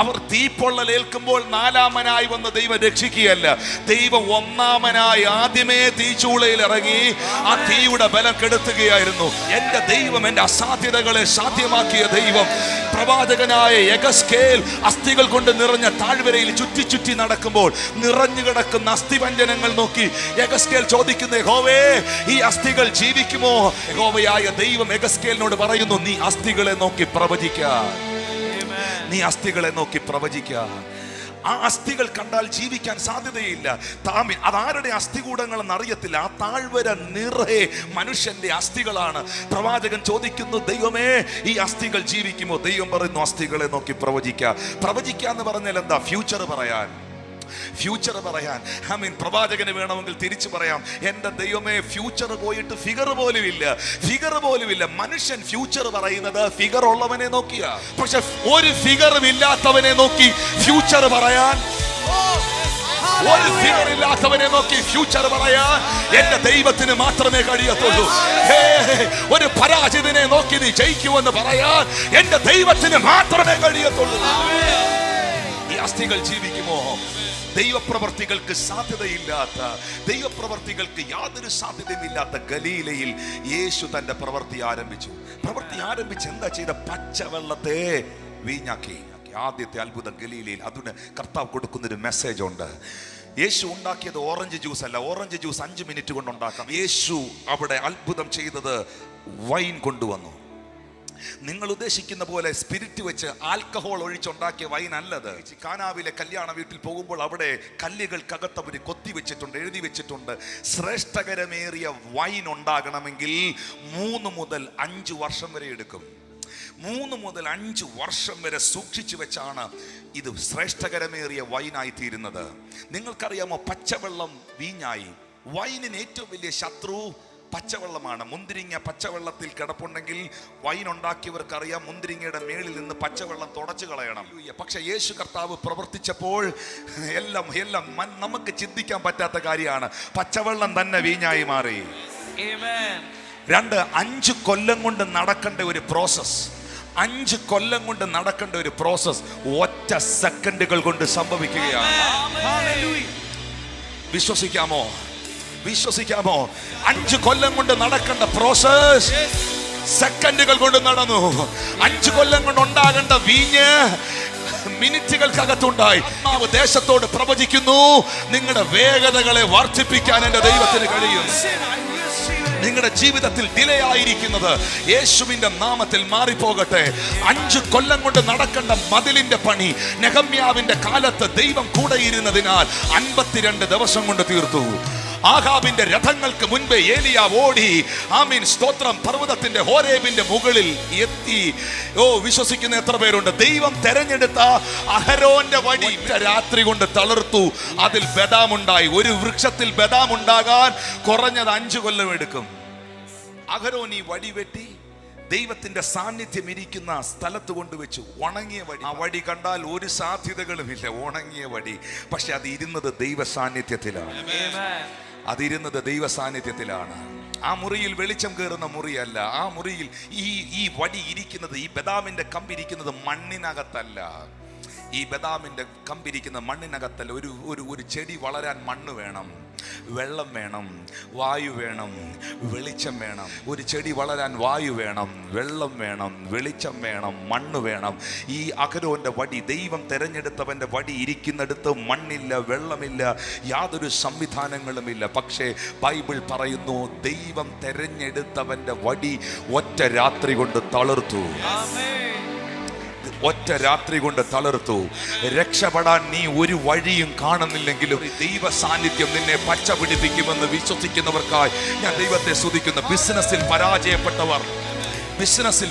അവർ തീപ്പൊള്ളലേൽക്കുമ്പോൾ നാലാമനായി വന്ന് ദൈവം രക്ഷിക്കുകയല്ല. ദൈവം ഒന്നാമനായി ആദ്യമേ തീച്ചുളയിൽ ഇറങ്ങി ആ തീയുടെ ബലം കെടുത്തുകയായിരുന്നു. എൻ്റെ ദൈവം എൻ്റെ അസാധ്യതകളെ സാധ്യമാക്കിയ ദൈവം. പ്രവാചകനായ യെഗസ്കേൽ അസ്ഥികൾ കൊണ്ട് നിറഞ്ഞ താഴ്വരയിൽ ചുറ്റി ചുറ്റി നടക്കുമ്പോൾ നിറഞ്ഞു കിടക്കുന്ന അസ്ഥിപഞ്ജനങ്ങൾ നോക്കി യെഗസ്കേൽ ചോദിക്കുന്നു, യഹോവേ, ഈ അസ്ഥികൾ ജീവിക്കുമോ? യഹോവയായ ദൈവം യെഗസ്കേലിനോട് പറയുന്നു, നീ അസ്ഥികളെ നോക്കി പ്രവചിക്ക. നീ അസ്ഥികളെ നോക്കി പ്രവചിക്ക. ആ അസ്ഥികൾ കണ്ടാൽ ജീവിക്കാൻ സാധ്യതയില്ല. അതാരുടെ അസ്ഥികൂടങ്ങളെന്ന് അറിയത്തില്ല. ആ താഴ്വര നിറയെ മനുഷ്യന്റെ അസ്ഥികളാണ്. പ്രവാചകൻ ചോദിക്കുന്നു, ദൈവമേ, ഈ അസ്ഥികൾ ജീവിക്കുമോ? ദൈവം പറയുന്നു, അസ്ഥികളെ നോക്കി പ്രവചിക്കുക. പ്രവചിക്കുക എന്ന് പറഞ്ഞാൽ എന്താ? ഫ്യൂച്ചർ പറയാൻ. പ്രവാചകന് വേണമെങ്കിൽ തിരിച്ചു പറയാം, എൻ്റെ ദൈവമേ, ഫ്യൂച്ചർ പോയിട്ട് ഫിഗർ പോലുമില്ല. മനുഷ്യൻ ഫ്യൂച്ചർ പറയുന്നത് ഫിഗർ ഉള്ളവനെ നോക്കിയാ. പക്ഷെ ഒരു ഫിഗറും ഇല്ലാത്തവനെ നോക്കി ഫ്യൂച്ചർ പറയാൻ, ഒരു ഫിഗർ ഇല്ലാത്തവനെ നോക്കി ഫ്യൂച്ചർ പറയാൻ എന്റെ ദൈവത്തിന് മാത്രമേ കഴിയത്തുള്ളൂ. ഒരു പരാജിതനെ നോക്കി നീ ജയിക്കുമെന്ന് പറയാൻ എന്റെ ദൈവത്തിന് മാത്രമേ കഴിയത്തുള്ളൂ. ഈ അസ്ഥികൾ ജീവിക്കുമോ? ദൈവപ്രവർത്തികൾക്ക് സാധ്യതയില്ലാത്ത, ദൈവപ്രവർത്തികൾക്ക് യാതൊരു സാധ്യതയുമില്ലാത്ത ഗലീലയിൽ യേശു തന്റെ പ്രവൃത്തി ആരംഭിച്ചു. എന്താ ചെയ്ത? പച്ചവെള്ളത്തെ വീഞ്ഞാക്കി. ആദ്യത്തെ അത്ഭുതം ഗലീലയിൽ. അതിന് കർത്താവ് കൊടുക്കുന്നൊരു മെസ്സേജ് ഉണ്ട്. യേശു ഉണ്ടാക്കിയത് ഓറഞ്ച് ജ്യൂസ് അല്ല. ഓറഞ്ച് ജ്യൂസ് 5 മിനിറ്റ് കൊണ്ട് ഉണ്ടാക്കാം. യേശു അവിടെ അത്ഭുതം ചെയ്തത് വൈൻ കൊണ്ടുവന്നു. നിങ്ങൾ ഉദ്ദേശിക്കുന്ന പോലെ സ്പിരിറ്റ് വെച്ച് ആൽക്കഹോൾ ഒഴിച്ചുണ്ടാക്കിയ വൈൻ അല്ലത്. കാനാവിലെ കല്യാണ വീട്ടിൽ പോകുമ്പോൾ അവിടെ കല്ലുകൾക്കകത്ത് അവർ കൊത്തി വെച്ചിട്ടുണ്ട്, എഴുതി വെച്ചിട്ടുണ്ട്, ശ്രേഷ്ഠകരമേറിയ വൈൻ ഉണ്ടാകണമെങ്കിൽ 3 മുതൽ 5 വർഷം വരെ എടുക്കും. 3 മുതൽ 5 വർഷം വരെ സൂക്ഷിച്ചു വെച്ചാണ് ഇത് ശ്രേഷ്ഠകരമേറിയ വൈനായി തീരുന്നത്. നിങ്ങൾക്കറിയാമോ, പച്ചവെള്ളം വീഞ്ഞായി. വൈനിന് ഏറ്റവും വലിയ ശത്രു പച്ചവെള്ളമാണ്. മുന്തിരിങ്ങ പച്ചവെള്ളത്തിൽ കിടപ്പുണ്ടെങ്കിൽ വൈൻ ഉണ്ടാക്കിയവർക്കറിയാം, മുന്തിരിങ്ങയുടെ മേളിൽ നിന്ന് പച്ചവെള്ളം തുടച്ചു കളയണം. പക്ഷെ യേശു കർത്താവ് പ്രവർത്തിച്ചപ്പോൾ എല്ലാം നമുക്ക് ചിന്തിക്കാൻ പറ്റാത്ത കാര്യമാണ്. പച്ചവെള്ളം തന്നെ വീഞ്ഞായി മാറി. 5 കൊല്ലം കൊണ്ട് നടക്കേണ്ട ഒരു പ്രോസസ് 5 കൊല്ലം കൊണ്ട് നടക്കേണ്ട ഒരു പ്രോസസ് ഒറ്റ സെക്കൻഡുകൾ കൊണ്ട് സംഭവിക്കുകയാണ്. വിശ്വസിക്കാമോ? വിശ്വസിക്കാമോ? 5 കൊല്ലം കൊണ്ട് നടക്കേണ്ട പ്രോസസ് സെക്കൻഡുകൾ കൊണ്ട് നടന്നു. 5 കൊല്ലം കൊണ്ട് ഉണ്ടാകേണ്ട വീഞ്ഞ് മിനിറ്റുകൾക്കകത്തുണ്ടായി. ദേശത്തോട് പ്രവചിക്കുന്നു, നിങ്ങളുടെ വേഗതകളെ വർദ്ധിപ്പിക്കാൻ എന്റെ ദൈവത്തിന് കഴിയും. നിങ്ങളുടെ ജീവിതത്തിൽ ഡിലേ ആയിരിക്കുന്നത് യേശുവിന്റെ നാമത്തിൽ മാറിപ്പോകട്ടെ. 5 കൊല്ലം കൊണ്ട് നടക്കേണ്ട മതിലിന്റെ പണി നെഹമ്യാവിന്റെ കാലത്ത് ദൈവം കൂടെ ഇരുന്നതിനാൽ 52 ദിവസം കൊണ്ട് തീർത്തു. ആഹാബിന്റെ രഥങ്ങൾക്ക് മുൻപേ ഏലിയ ഓടി, ആമീൻ സ്തോത്രം, പർവ്വതത്തിന്റെ ഹോരേബിന്റെ മുകളിൽ എത്തി. വിശ്വസിക്കുന്ന എത്ര പേരുണ്ട്? ദൈവം തെരഞ്ഞെടുത്ത അഹരോന്റെ വടി രാത്രി കൊണ്ട് തളർത്തു. അതിൽ ബദാമുണ്ടായി. ഒരു വൃക്ഷത്തിൽ ബദാമുണ്ടാകാൻ കുറഞ്ഞത് 5 കൊല്ലം എടുക്കും. അഹരോൻ ഈ വടി വെട്ടി ദൈവത്തിന്റെ സാന്നിധ്യം ഇരിക്കുന്ന സ്ഥലത്ത് കൊണ്ടുവച്ചു. ഉണങ്ങിയ വടി. ആ വടി കണ്ടാൽ ഒരു സാധ്യതകളുമില്ല, ഉണങ്ങിയ വടി. പക്ഷെ അത് ഇരുന്നത് ദൈവ സാന്നിധ്യത്തിലാണ്. അതിരുന്നത് ദൈവ സാന്നിധ്യത്തിലാണ്. ആ മുറിയിൽ വെളിച്ചം കയറുന്ന മുറിയല്ല. ആ മുറിയിൽ ഈ വടി ഇരിക്കുന്നത്, ഈ ബദാമിന്റെ കമ്പിരിക്കുന്നത് മണ്ണിനകത്തല്ല. ഈ ബദാമിന്റെ കമ്പിരിക്കുന്ന മണ്ണിനകത്തല്ല. ഒരു ചെടി വളരാൻ മണ്ണ് വേണം, വെള്ളം വേണം, വായു വേണം, വെളിച്ചം വേണം. ഒരു ചെടി വളരാൻ വായു വേണം, വെള്ളം വേണം, വെളിച്ചം വേണം, മണ്ണ് വേണം. ഈ അഹരോന്റെ വടി, ദൈവം തെരഞ്ഞെടുത്തവന്റെ വടി ഇരിക്കുന്നിടത്ത് മണ്ണില്ല, വെള്ളമില്ല, യാതൊരു സംവിധാനങ്ങളുമില്ല. പക്ഷേ ബൈബിൾ പറയുന്നു, ദൈവം തെരഞ്ഞെടുത്തവന്റെ വടി ഒറ്റ രാത്രി കൊണ്ട് തളർത്തു. ഒറ്റ രാത്രി കൊണ്ട് തളർത്തു. രക്ഷപ്പെടാൻ നീ ഒരു വഴിയും കാണുന്നില്ലെങ്കിലും ദൈവ സാന്നിധ്യം നിന്നെ പച്ച പിടിപ്പിക്കുമെന്ന് വിശ്വസിക്കുന്നവർക്കായി ഞാൻ ദൈവത്തെ സ്തുതിക്കുന്നു. ബിസിനസ്സിൽ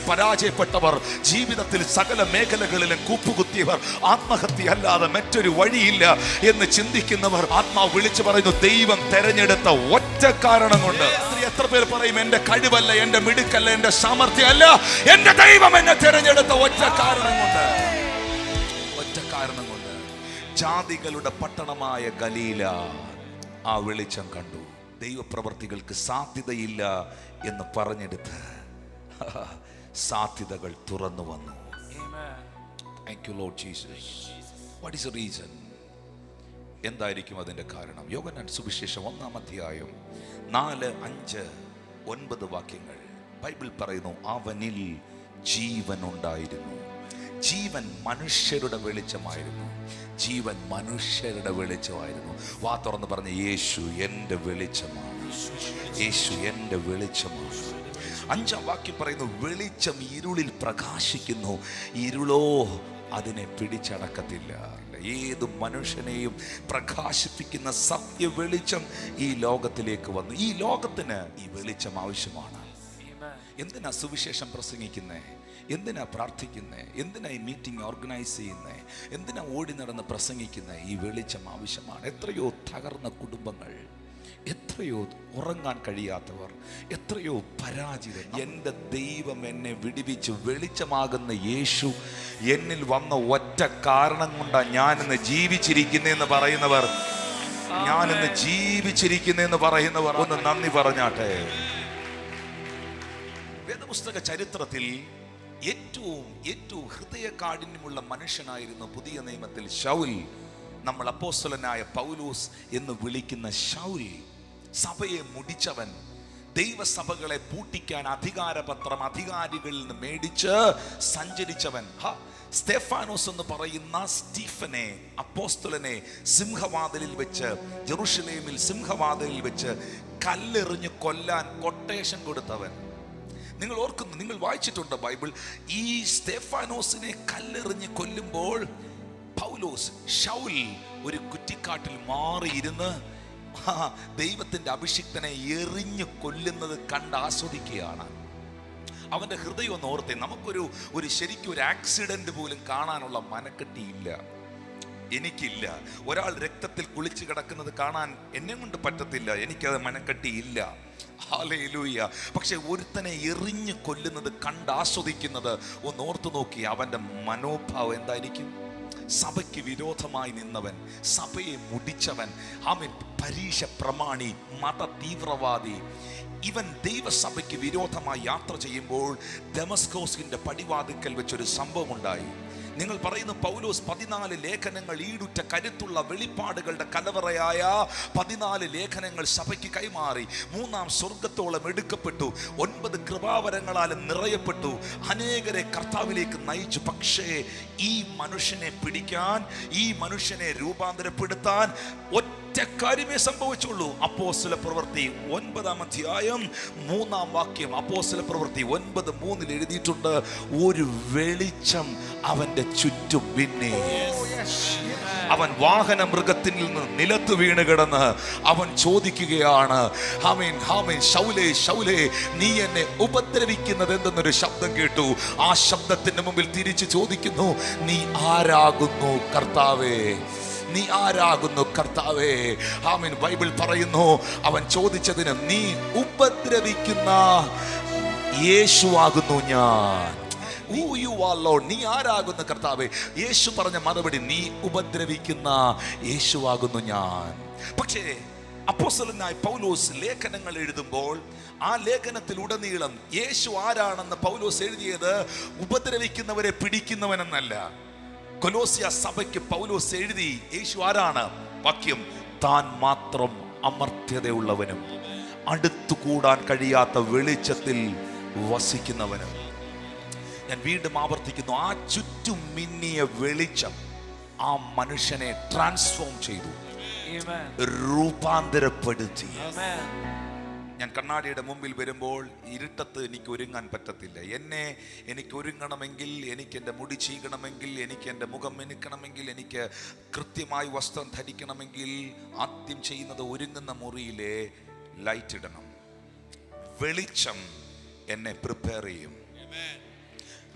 പരാജയപ്പെട്ടവർ, ജീവിതത്തിൽ സകല മേഖലകളിലും കൂപ്പുകുത്തിയവർ, ആത്മഹത്യ അല്ലാതെ മറ്റൊരു വഴിയില്ല എന്ന് ചിന്തിക്കുന്നവർ, ആത്മാവ് വിളിച്ചു പറയുന്നു, ദൈവം തെരഞ്ഞെടുത്ത ഒറ്റ കാരണം കൊണ്ട്. എത്ര പേർ പറയും, എന്റെ കഴിവല്ല, എന്റെ മിടുക്കല്ല, എന്റെ സാമർഥ്യമല്ല, എന്റെ ദൈവം എന്നെ തെരഞ്ഞെടുത്ത ഒറ്റ കാരണം കൊണ്ട്. ഒറ്റ കാരണം കൊണ്ട് ജാതികളുടെ പട്ടണമായ ഗലീല ആ വെളിച്ചം കണ്ടു. ദൈവപ്രവർത്തികൾക്ക് സാധ്യതയില്ല എന്ന് പറഞ്ഞെടുത്ത് സാധ്യതകൾ തുറന്നു വന്നു. Thank you Lord Jesus. What is the reason? എന്തായിരിക്കും അതിന്റെ കാരണം? യോഹന്നാൻ സുവിശേഷം 1-ാം അധ്യായം 4, 5, 9 വാക്യങ്ങൾ ബൈബിൾ പറയുന്നു, അവനിൽ ജീവൻ ഉണ്ടായിരുന്നു. ജീവൻ മനുഷ്യരുടെ വെളിച്ചമായിരുന്നു. ജീവൻ മനുഷ്യരുടെ വെളിച്ചമായിരുന്നു. വാ തുറന്ന് പറഞ്ഞ, യേശു എൻ്റെ വെളിച്ചമാണ്. യേശു എൻ്റെ വെളിച്ചമാണ്. 5-ാം വാക്യം പറയുന്നു, വെളിച്ചം ഇരുളിൽ പ്രകാശിക്കുന്നു, ഇരുളോ അതിനെ പിടിച്ചടക്കത്തില്ല. ഏത് മനുഷ്യനെയും പ്രകാശിപ്പിക്കുന്ന സത്യ വെളിച്ചം ഈ ലോകത്തിലേക്ക് വന്നു. ഈ ലോകത്തിന് ഈ വെളിച്ചം ആവശ്യമാണ്. എന്തിനാ സുവിശേഷം പ്രസംഗിക്കുന്നേ? എന്തിനാ പ്രാർത്ഥിക്കുന്നേ? എന്തിനാ ഈ മീറ്റിംഗ് ഓർഗനൈസ് ചെയ്യുന്നേ? എന്തിനാ ഓടി നടന്ന് പ്രസംഗിക്കുന്നേ? ഈ വെളിച്ചം ആവശ്യമാണ്. എത്രയോ തകർന്ന കുടുംബങ്ങൾ, എത്രയോ ഉറങ്ങാൻ കഴിയാത്തവർ, എത്രയോ പരാജിതർ. എൻ്റെ ദൈവം എന്നെ വിടുവിച്ചു, വെളിച്ചമാകുന്ന യേശു എന്നിൽ വന്ന ഒറ്റ കാരണം കൊണ്ടാണ് ഞാനിന്ന് ജീവിച്ചിരിക്കുന്നതെന്ന് പറയുന്നവർ, ഞാനിന്ന് ജീവിച്ചിരിക്കുന്നതെന്ന് പറയുന്നവർ ഒന്ന് നന്ദി പറഞ്ഞാട്ടെ. വേദപുസ്തക ചരിത്രത്തിൽ ഏറ്റവും ഹൃദയകാഠിന്യമുള്ള മനുഷ്യനായിരുന്നു പുതിയ നിയമത്തിൽ ശൗൽ. നമ്മൾ അപ്പോസ്തലനായ പൗലോസ് എന്ന് വിളിക്കുന്ന ശൗൽ, സഭയെ മുടിച്ചവൻ, ദൈവസഭകളെ പൂട്ടിക്കാൻ അധികാരപത്രം അധികാരികളിൽ നിന്ന് മേടിച്ച് സഞ്ചരിച്ചവൻ. സ്തെഫാനോസ് എന്ന് പറയുന്ന സ്റ്റീഫനെ, അപ്പോസ്തലനെ സിംഹവാതിലിൽ വെച്ച്, ജെറുസലേമിൽ സിംഹവാതിലിൽ വെച്ച് കല്ലെറിഞ്ഞ് കൊല്ലാൻ കൊട്ടേഷൻ കൊടുത്തവൻ. നിങ്ങൾ ഓർക്കുന്നു, നിങ്ങൾ വായിച്ചിട്ടുണ്ട് ബൈബിൾ. ഈ സ്തെഫാനോസിനെ കല്ലെറിഞ്ഞ് കൊല്ലുമ്പോൾ പൗലോസ്, ശൗൽ ഒരു കുറ്റിക്കാട്ടിൽ മാറിയിരുന്ന് ദൈവത്തിന്റെ അഭിഷിക്തനെ എറിഞ്ഞു കൊല്ലുന്നത് കണ്ട് ആസ്വദിക്കുകയാണ്. അവന്റെ ഹൃദയം ഒന്ന് ഓർത്തേ. നമുക്കൊരു ശരിക്കും ഒരു ആക്സിഡന്റ് പോലും കാണാനുള്ള മനക്കെട്ടിയില്ല, എനിക്കില്ല. ഒരാൾ രക്തത്തിൽ കുളിച്ച് കിടക്കുന്നത് കാണാൻ എന്നെ കൊണ്ട് പറ്റത്തില്ല, എനിക്കത് മനക്കെട്ടിയില്ല. ഹല്ലേലൂയ. പക്ഷെ ഒരുത്തനെ എറിഞ്ഞു കൊല്ലുന്നത് കണ്ട് ആസ്വദിക്കുന്നത് ഒന്ന് ഓർത്തു നോക്കി. അവന്റെ മനോഭാവം എന്തായിരിക്കും? സഭയ്ക്ക് വിരോധമായി നിന്നവൻ, സഭയെ മുടിച്ചവൻ, ആമേൻ, പരീക്ഷ പ്രമാണി, മത തീവ്രവാദി, ഇവൻ ദൈവസഭയ്ക്ക് വിരോധമായി യാത്ര ചെയ്യുമ്പോൾ ദമസ്കോസിന്റെ പടിവാതിക്കൽ വെച്ചൊരു സംഭവം ഉണ്ടായി. നിങ്ങൾ പറയുന്നു പൗലോസ് 14 ലേഖനങ്ങൾ, ഈടുറ്റ കരുത്തുള്ള വെളിപ്പാടുകളുടെ കലവറയായ 14 ലേഖനങ്ങൾ സഭയ്ക്ക് കൈമാറി. 3-ാം സ്വർഗത്തോളം എടുക്കപ്പെട്ടു. 9 കൃപാവരങ്ങളാലും നിറയപ്പെട്ടു. അനേകരെ കർത്താവിലേക്ക് നയിച്ചു. പക്ഷേ ഈ മനുഷ്യനെ പിടിക്കാൻ, ഈ മനുഷ്യനെ രൂപാന്തരപ്പെടുത്താൻ ഒറ്റ കാര്യമേ സംഭവിച്ചുള്ളൂ. അപ്പോസ്തല പ്രവൃത്തി 9-ാം അധ്യായം 3-ാം വാക്യം. അപ്പോസ്തല പ്രവൃത്തി 9:3 എഴുതിയിട്ടുണ്ട്, ഒരു വെളിച്ചം അവന്റെ ചുറ്റും പിന്നെ. അവൻ വാഹന മൃഗത്തിൽ നിന്ന് നിലത്ത് വീണ് കിടന്ന് അവൻ ചോദിക്കുകയാണ്, ആമേൻ ആമേൻ, ശൗലേ ശൗലേ, നീ എന്നെ ഉപദ്രവിക്കുന്നത് എന്തെന്നൊരു ശബ്ദം കേട്ടു. ആ ശബ്ദത്തിന്റെ മുമ്പിൽ തിരിച്ചു ചോദിക്കുന്നു, നീ ആരാകുന്നു കർത്താവേ? നീ ആരാകുന്നു കർത്താവേ? ആമേൻ. ബൈബിൾ പറയുന്നു, അവൻ ചോദിച്ചതിന്, നീ ഉപദ്രവിക്കുന്ന യേശുവാകുന്നു ഞാൻ. നീ ആരാകുന്നു കർത്താവേ? യേശു പറഞ്ഞ മറുപടി, നീ ഉപദ്രവിക്കുന്ന യേശുവാകുന്നു ഞാൻ. പക്ഷേ അപ്പോസ്തലനായ പൗലോസ് ലേഖനങ്ങൾ എഴുതുമ്പോൾ ആ ലേഖനത്തിൽ ഉടനീളം യേശു ആരാണെന്ന് പൗലോസ് എഴുതിയത് ഉപദ്രവിക്കുന്നവരെ പിടിക്കുന്നവനെന്നല്ല. കൊലോസ്യ സഭയ്ക്ക് പൗലോസ് എഴുതി, യേശു ആരാണ്? വാക്യം, താൻ മാത്രം അമർത്യതയുള്ളവനും അടുത്തുകൂടാൻ കഴിയാത്ത വെളിച്ചത്തിൽ വസിക്കുന്നവനും. ഞാൻ വീണ്ടും ആവർത്തിക്കുന്നു, ആ ചുറ്റും മിന്നിയ വെളിച്ചം ആ മനുഷ്യനെ ട്രാൻസ്ഫോം ചെയ്തു, രൂപാന്തരപ്പെടുത്തി. ഞാൻ കണ്ണാടിയുടെ മുമ്പിൽ വരുമ്പോൾ ഇരുട്ടത്ത് എനിക്ക് ഒരുങ്ങാൻ പറ്റത്തില്ല. എനിക്ക് ഒരുങ്ങണമെങ്കിൽ, എനിക്ക് എൻ്റെ മുടി ചീകണമെങ്കിൽ, എനിക്ക് എൻ്റെ മുഖം മിനുക്കണമെങ്കിൽ, എനിക്ക് കൃത്യമായി വസ്ത്രം ധരിക്കണമെങ്കിൽ ആദ്യം ചെയ്യുന്നത് ഒരുങ്ങുന്ന മുറിയിലെ ലൈറ്റ് ഇടണം. വെളിച്ചം എന്നെ പ്രിപ്പയർ ചെയ്യും.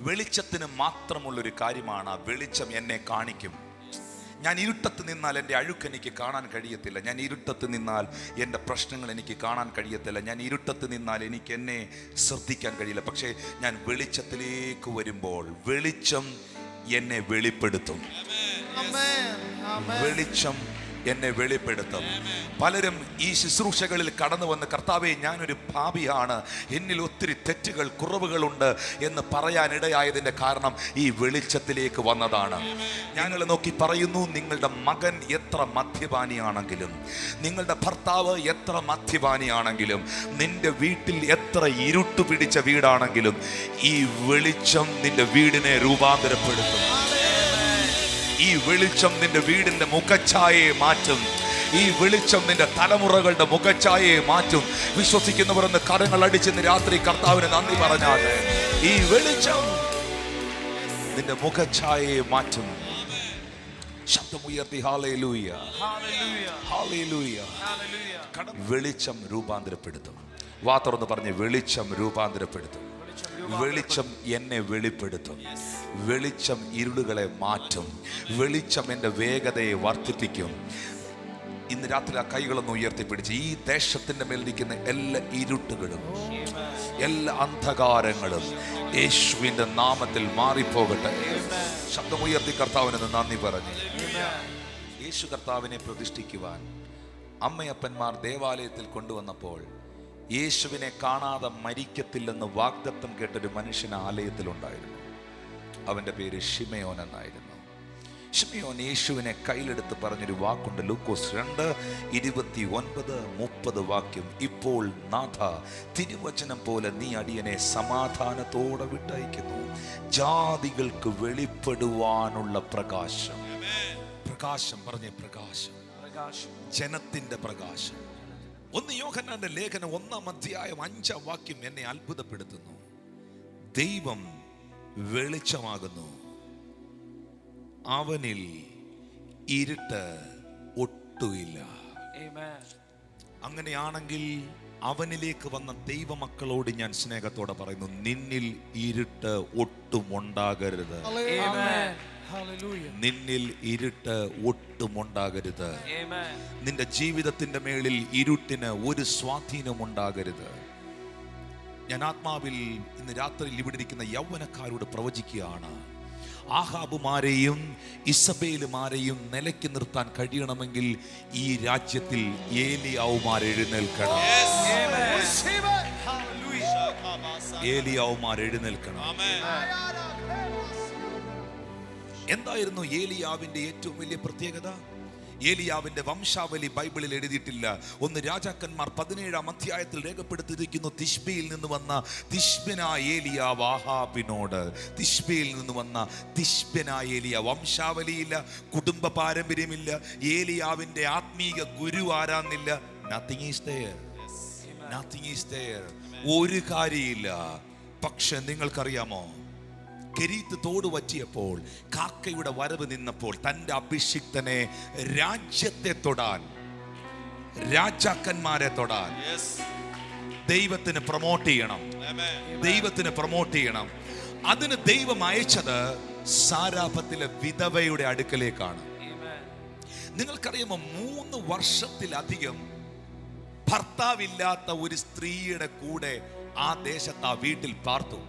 വെളിച്ചത്തിന് മാത്രമുള്ളൊരു കാര്യമാണ്, വെളിച്ചം എന്നെ കാണിക്കും. ഞാൻ ഇരുട്ടത്ത് നിന്നാൽ എൻ്റെ അഴുക്ക് എനിക്ക് കാണാൻ കഴിയത്തില്ല. ഞാൻ ഇരുട്ടത്ത് നിന്നാൽ എൻ്റെ പ്രശ്നങ്ങൾ എനിക്ക് കാണാൻ കഴിയത്തില്ല. ഞാൻ ഇരുട്ടത്ത് നിന്നാൽ എനിക്ക് എന്നെ ശ്രദ്ധിക്കാൻ കഴിയില്ല. പക്ഷേ ഞാൻ വെളിച്ചത്തിലേക്ക് വരുമ്പോൾ വെളിച്ചം എന്നെ വെളിപ്പെടുത്തും. വെളിച്ചം എന്നെ വെളിപ്പെടുത്തും. പലരും ഈ ശുശ്രൂഷകളിൽ കടന്നു വന്ന്, കർത്താവേ, ഞാനൊരു പാപിയാണ്, എന്നിൽ ഒത്തിരി തെറ്റുകൾ, കുറവുകളുണ്ട് എന്ന് പറയാനിടയായതിൻ്റെ കാരണം ഈ വെളിച്ചത്തിലേക്ക് വന്നതാണ്. ഞങ്ങൾ നോക്കി പറയുന്നു, നിങ്ങളുടെ മകൻ എത്ര മദ്യപാനിയാണെങ്കിലും, നിങ്ങളുടെ ഭർത്താവ് എത്ര മദ്യപാനിയാണെങ്കിലും, നിന്റെ വീട്ടിൽ എത്ര ഇരുട്ട് പിടിച്ച വീടാണെങ്കിലും, ഈ വെളിച്ചം നിന്റെ വീടിനെ രൂപാന്തരപ്പെടുത്തും. ഈ വെളിച്ചം നിന്റെ വീടിന്റെ മുഖഛായയെ മാറ്റും. ഈ വെളിച്ചം നിന്റെ തലമുറകളുടെ മുഖഛായയെ മാറ്റും. വിശ്വസിക്കുന്നവർ ഒന്ന് കരങ്ങൾ അടിച്ചെന്ന് രാത്രി കർത്താവിന് നന്ദി പറഞ്ഞാൽ, ഈ വെളിച്ചം നിന്റെ മുഖഛായയെ മാറ്റും. ശബ്ദമുയർത്തി ഹല്ലേലൂയ, ഹല്ലേലൂയ. വെളിച്ചം രൂപാന്തരപ്പെടുത്തും. വാ തുറന്ന് പറഞ്ഞ്, വെളിച്ചം രൂപാന്തരപ്പെടുത്തും. വെളിച്ചം എന്നെ വെളിപ്പെടുത്തും. വെളിച്ചം ഇരുളുകളെ മാറ്റും. വെളിച്ചം എൻ്റെ വേഗതയെ വർദ്ധിപ്പിക്കും. ഇന്ന് രാത്രി ആ കൈകളൊന്ന് ഉയർത്തിപ്പിടിച്ച്, ഈ ദേശത്തിന്റെ മേൽ നിൽക്കുന്ന എല്ലാ ഇരുട്ടുകളും, എല്ലാ അന്ധകാരങ്ങളും യേശുവിന്റെ നാമത്തിൽ മാറിപ്പോകട്ടെ. ശബ്ദമുയർത്തി കർത്താവിന് നന്ദി പറഞ്ഞു. യേശു കർത്താവിനെ പ്രതിഷ്ഠിക്കുവാൻ അമ്മയപ്പന്മാർ ദേവാലയത്തിൽ കൊണ്ടുവന്നപ്പോൾ യേശുവിനെ കാണാതെ മരിക്കത്തില്ലെന്ന് വാഗ്ദത്തം കേട്ടൊരു മനുഷ്യൻ ആലയത്തിലുണ്ടായിരുന്നു. അവൻ്റെ പേര് ശിമയോൻ എന്നായിരുന്നു. ശിമയോൻ യേശുവിനെ കയ്യിലെടുത്ത് പറഞ്ഞൊരു വാക്കുണ്ട്. ലൂക്കോസ് 2:29-30 വാക്യം. ഇപ്പോൾ നാഥ, തിരുവചനം പോലെ നീ അടിയനെ സമാധാനത്തോടെ വിട്ടയക്കുന്നു. ജാതികൾക്ക് വെളിപ്പെടുവാനുള്ള പ്രകാശം. പ്രകാശം പറഞ്ഞേ, പ്രകാശം. ജനത്തിന്റെ പ്രകാശം. 1 യോഹന്നാന്റെ ലേഖനം 1-ാം അധ്യായം 5-ാം വാക്യം എന്നെ അത്ഭുതപ്പെടുത്തുന്നു. ദൈവം വെളിച്ചമാകുന്നു, അവനിൽ ഇരുട്ട് ഒട്ടുമില്ല. അങ്ങനെയാണെങ്കിൽ അവനിലേക്ക് വന്ന ദൈവമക്കളോട് ഞാൻ സ്നേഹത്തോടെ പറയുന്നു, നിന്നിൽ ഇരുട്ട് ഒട്ടും ഉണ്ടാകരുത്. നിന്നിൽ ഇരുട്ട് ഒട്ടും ഉണ്ടാകരുത്. നിന്റെ ജീവിതത്തിന്റെ മേളിൽ ഇരുട്ടിന് ഒരു സ്വാധീനം ഉണ്ടാകരുത്. ഞാൻ ആത്മാവിൽ ഇന്ന് രാത്രിയിൽ ഇവിടെ ഇരിക്കുന്ന യൗവനക്കാരോട് പ്രവചിക്കുകയാണ്, ആഹാബുമാരെയും ഇസബേലുമാരെയും നിലയ്ക്ക് നിർത്താൻ കഴിയണമെങ്കിൽ ഈ രാജ്യത്തിൽ ഏലിയാവുമാർ എഴുന്നേൽക്കണം. ഏലിയാവുമാർ എഴുന്നേൽക്കണം. എന്തായിരുന്നു ഏലിയാവിന്റെ ഏറ്റവും വലിയ പ്രത്യേകത? ഏലിയാവിന്റെ വംശാവലി ബൈബിളിൽ എഴുതിയിട്ടില്ല. 1 രാജാക്കന്മാർ 17-ാം അധ്യായത്തിൽ രേഖപ്പെടുത്തിയിരിക്കുന്നു. തിശ്ബയിൽ നിന്ന് വന്ന തിശ്ബനായ ഏലിയാവ് ആഹാബിനോട്, തിശ്ബയിൽ നിന്ന് വന്ന തിശ്ബനായ ഏലിയാവ്. വംശാവലിയില്ല, കുടുംബ പാരമ്പര്യമില്ല, ഏലിയാവിന്റെ ആത്മീക ഗുരു ആരാന്നില്ല. Nothing is there. Nothing is there. ഒരു കാര്യമില്ല. പക്ഷെ നിങ്ങൾക്കറിയാമോ, കെരീത്ത് തോട് വറ്റിയപ്പോൾ, കാക്കയുടെ വരവ് നിന്നപ്പോൾ, തന്റെ അഭിഷിക്തനെ രാജ്യത്തെ തൊടാൻ, രാജാക്കന്മാരെ തൊടാൻ ദൈവത്തിന് പ്രൊമോട്ട് ചെയ്യണം. ദൈവത്തിന് പ്രൊമോട്ട് ചെയ്യണം. അതിന് ദൈവം അയച്ചത് സാരാഫത്തിലെ വിധവയുടെ അടുക്കലേക്കാണ്. നിങ്ങൾക്കറിയാമോ, 3 വർഷത്തിലധികം ഭർത്താവില്ലാത്ത ഒരു സ്ത്രീയുടെ കൂടെ ആ ദേശത്ത്, ആ വീട്ടിൽ പാർത്തു.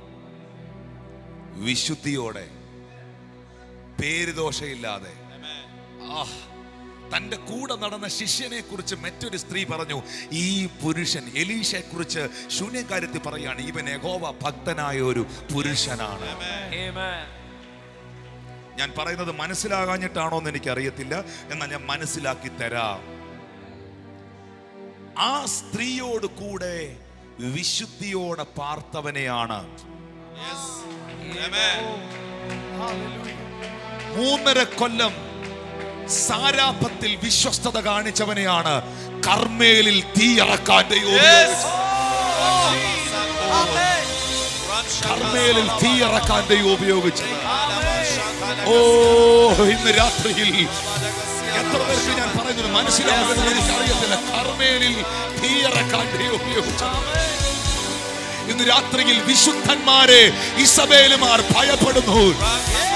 വിശുദ്ധിയോടെ, പേരുദോഷയില്ലാതെ. തന്റെ കൂടെ നടന്ന ശിഷ്യനെ കുറിച്ച് മറ്റൊരു സ്ത്രീ പറഞ്ഞു, ഈ പുരുഷൻ, എലീശയെ കുറിച്ച് ശൂന്യകാര്യത്തിൽ പറയാണ്, ഇവൻ യഹോവ ഭക്തനായ ഒരു പുരുഷനാണ്. ഞാൻ പറയുന്നത് മനസ്സിലാകാഞ്ഞിട്ടാണോ എന്ന് എനിക്കറിയത്തില്ല, എന്നാൽ ഞാൻ മനസ്സിലാക്കി തരാം. ആ സ്ത്രീയോട് കൂടെ വിശുദ്ധിയോടെ പാർത്തവനെയാണ് 3.5 കൊല്ലം സാരാഫത്തിൽ വിശ്വസ്തത കാണിച്ചവനെയാണ് കർമ്മേലിൽ തീയിറക്കാൻ ദൈവം ഉപയോഗിച്ചത്. ഓ, ഇന്ന് രാത്രിയിൽ എത്ര പേർക്ക് ഞാൻ പറയുന്നത് മനസ്സിലാകുന്നത് എനിക്കറിയത്തില്ല. കർമ്മേലിൽ തീയിറക്കാൻ ദൈവം ഉപയോഗിച്ചത്. ഇന്ന് രാത്രിയിൽ വിശുദ്ധന്മാരെ ഇസബേലുമാർ ഭയപ്പെടുന്നു.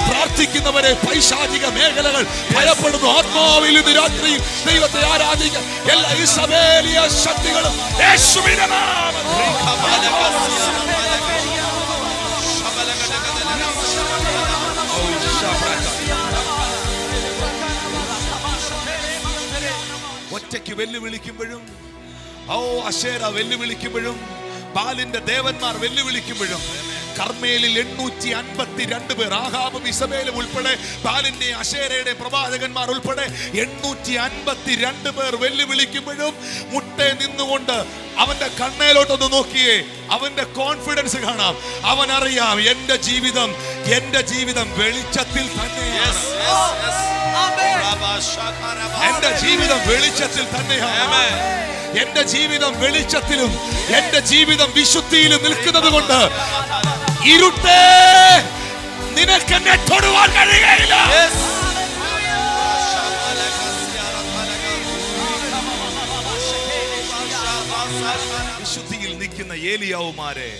പ്രാർത്ഥിക്കുന്നവരെ പൈശാചിക മേഖലകൾ ഭയപ്പെടുന്നു. ആത്മാവിൽ ഇന്ന് രാത്രിയിൽ ദൈവത്തെ ആരാധിക്കാൻ എല്ലാ ഇസബേലിയ ശക്തികളും യേശുവിന്റെ നാമത്തിൽ ഒറ്റയ്ക്ക് വെല്ലുവിളിക്കുമ്പോഴും, അശേര വെല്ലുവിളിക്കുമ്പോഴും, ബാലിന്റെ ദേവന്മാർ വെല്ലുവിളിക്കുമ്പോഴും, കർമ്മേലിൽ 852 പേർ, ആഹാബും ഇസബേലും ഉൾപ്പെടെ, ബാലിന്റെ അശേരയുടെ പ്രവാചകന്മാർ ഉൾപ്പെടെ 852 പേർ വെല്ലുവിളിക്കുമ്പോഴും മുട്ടേ നിന്നുകൊണ്ട് അവന്റെ കണ്ണേലോട്ടൊന്ന് നോക്കിയേ, അവന്റെ കോൺഫിഡൻസ് കാണാം. അവൻ അറിയാം, എന്റെ ജീവിതം വെളിച്ചത്തിൽ തന്നെയാണ്. എന്റെ ജീവിതം വെളിച്ചത്തിൽ തന്നെയാണ്. എന്റെ ജീവിതം വെളിച്ചത്തിലും എന്റെ ജീവിതം വിശുദ്ധിയിലും നിൽക്കുന്നത് കൊണ്ട് ഇരുട്ടേ നിനക്ക് എന്നെ തൊടുവാൻ കഴിയുകയില്ല. വിശുദ്ധിയിൽ നിൽക്കുന്ന ഏലിയാവുമാരെ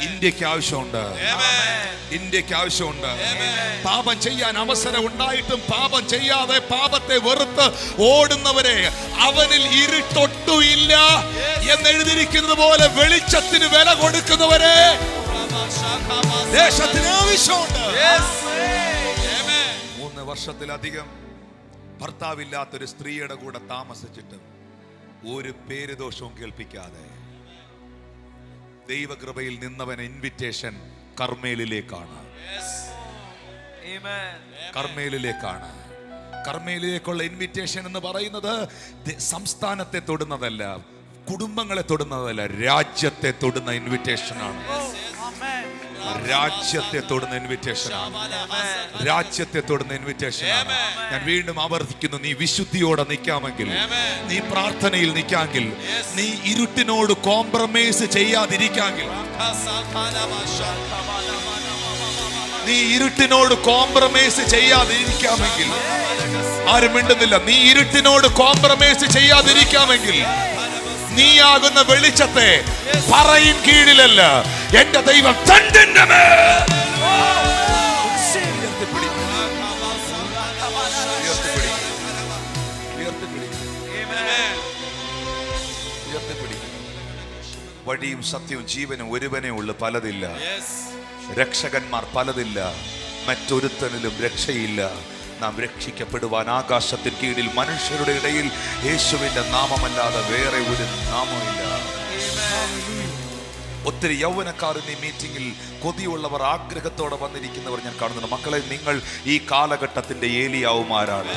ഇന്ത്യക്ക് ആവശ്യമുണ്ട്. ഇന്ത്യക്ക് ആവശ്യമുണ്ട്. പാപം ചെയ്യാൻ അവസരം ഉണ്ടായിട്ടും പാപം ചെയ്യാതെ പാപത്തെ വെറുത്ത് ഓടുന്നവരെ, അവനിൽ ഇരുട്ടൊട്ടുമില്ല എന്നെഴുതിയിരിക്കുന്നത് പോലെ വെളിച്ചത്തിന് വില കൊടുക്കുന്നവരെ ദേശത്തിന് ആവശ്യമുണ്ട്. 3 വർഷത്തിലധികം ഭർത്താവില്ലാത്തൊരു സ്ത്രീയുടെ കൂടെ താമസിച്ചിട്ടും ഒരു പേരുദോഷവും കേൾപ്പിക്കാതെ ദൈവകൃപയിൽ നിന്നവൻ ഇൻവിറ്റേഷൻ കർമ്മേലിലേക്കാണ്. കർമ്മേലിലേക്കാണ്. കർമ്മേലിലേക്കുള്ള ഇൻവിറ്റേഷൻ എന്ന് പറയുന്നത് സംസ്ഥാനത്തെ തൊടുന്നതല്ല, കുടുംബങ്ങളെ തൊടുന്നതല്ല, രാജ്യത്തെ തൊടുന്ന ഇൻവിറ്റേഷനാണ്. രാജ്യത്തെ തൊടുന്ന ഇൻവിറ്റേഷനാണ്. രാജ്യത്തെ തൊടുന്ന ഇൻവിറ്റേഷനാണ്. ഞാൻ വീണ്ടും ആവർത്തിക്കുന്നു, നീ വിശുദ്ധിയോടെ നിൽക്കാമെങ്കിൽ, നീ പ്രാർത്ഥനയിൽ നിൽക്കാമെങ്കിൽ, നീ ഇരുട്ടിനോട് കോംപ്രമൈസ് ചെയ്യാതിരിക്കാമെങ്കിൽ, നീ ഇരുട്ടിനോട് കോംപ്രമൈസ് ചെയ്യാതിരിക്കാമെങ്കിൽ, ആരും മിണ്ടുന്നില്ല, നീ ഇരുട്ടിനോട് കോംപ്രമൈസ് ചെയ്യാതിരിക്കാമെങ്കിൽ, നീയാകുന്ന വെളിച്ചത്തെ പറയിൻ കീഴിലല്ല, എന്റെ ദൈവം തണ്ടിന്റെ മേൽ വഴിയും സത്യവും ജീവനും ഒരുവനേ ഉള്ളു, പലതില്ല. രക്ഷകന്മാർ പലതില്ല. മറ്റൊരുത്തനിലും രക്ഷയില്ല. നാം രക്ഷിക്കപ്പെടുവാൻ ആകാശത്തിന് കീഴിൽ മനുഷ്യരുടെ ഇടയിൽ യേശുവിന്റെ നാമമല്ലാതെ വേറെ ഒരു നാമമില്ല. ഒത്തിരി യൗവനക്കാർ ഈ മീറ്റിംഗിൽ കൊതിയുള്ളവർ, ആഗ്രഹത്തോടെ വന്നിരിക്കുന്നവർ ഞാൻ കാണുന്നുണ്ട്. മക്കളെ, നിങ്ങൾ ഈ കാലഘട്ടത്തിന്റെ ഏലിയാവുമാരാണ്.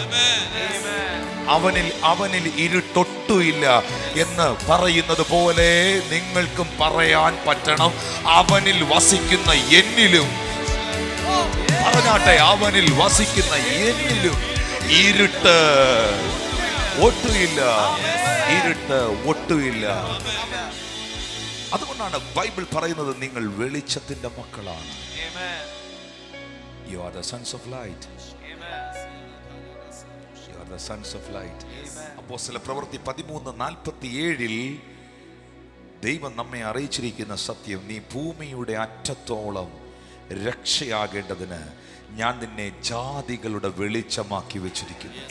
അവനിൽ ഇരുട്ടൊട്ടുമില്ല എന്ന് പറയുന്നത് പോലെ നിങ്ങൾക്കും പറയാൻ പറ്റണം, അവനിൽ വസിക്കുന്ന എന്നിലും. പറഞ്ഞാട്ടെ, അവനിൽ വസിക്കുന്ന എന്നിലും ഇരുട്ട് ഒട്ടുമില്ല. ഇരുട്ട് ഒട്ടുമില്ല. അതുകൊണ്ടാണ് ബൈബിൾ പറയുന്നത്, നിങ്ങൾ വെളിച്ചത്തിന്റെ മക്കളാണ്. You are the sons of light. You are the sons of light. അപ്പോസ്തല പ്രവൃത്തി 13:47 ദൈവം നമ്മെ അറിയിച്ചിരിക്കുന്ന സത്യം, നീ ഭൂമിയുടെ അറ്റത്തോളം രക്ഷയാകേണ്ടതിന് ഞാൻ നിന്നെ ജാതികളുടെ വെളിച്ചമാക്കി വെച്ചിരിക്കുന്നു.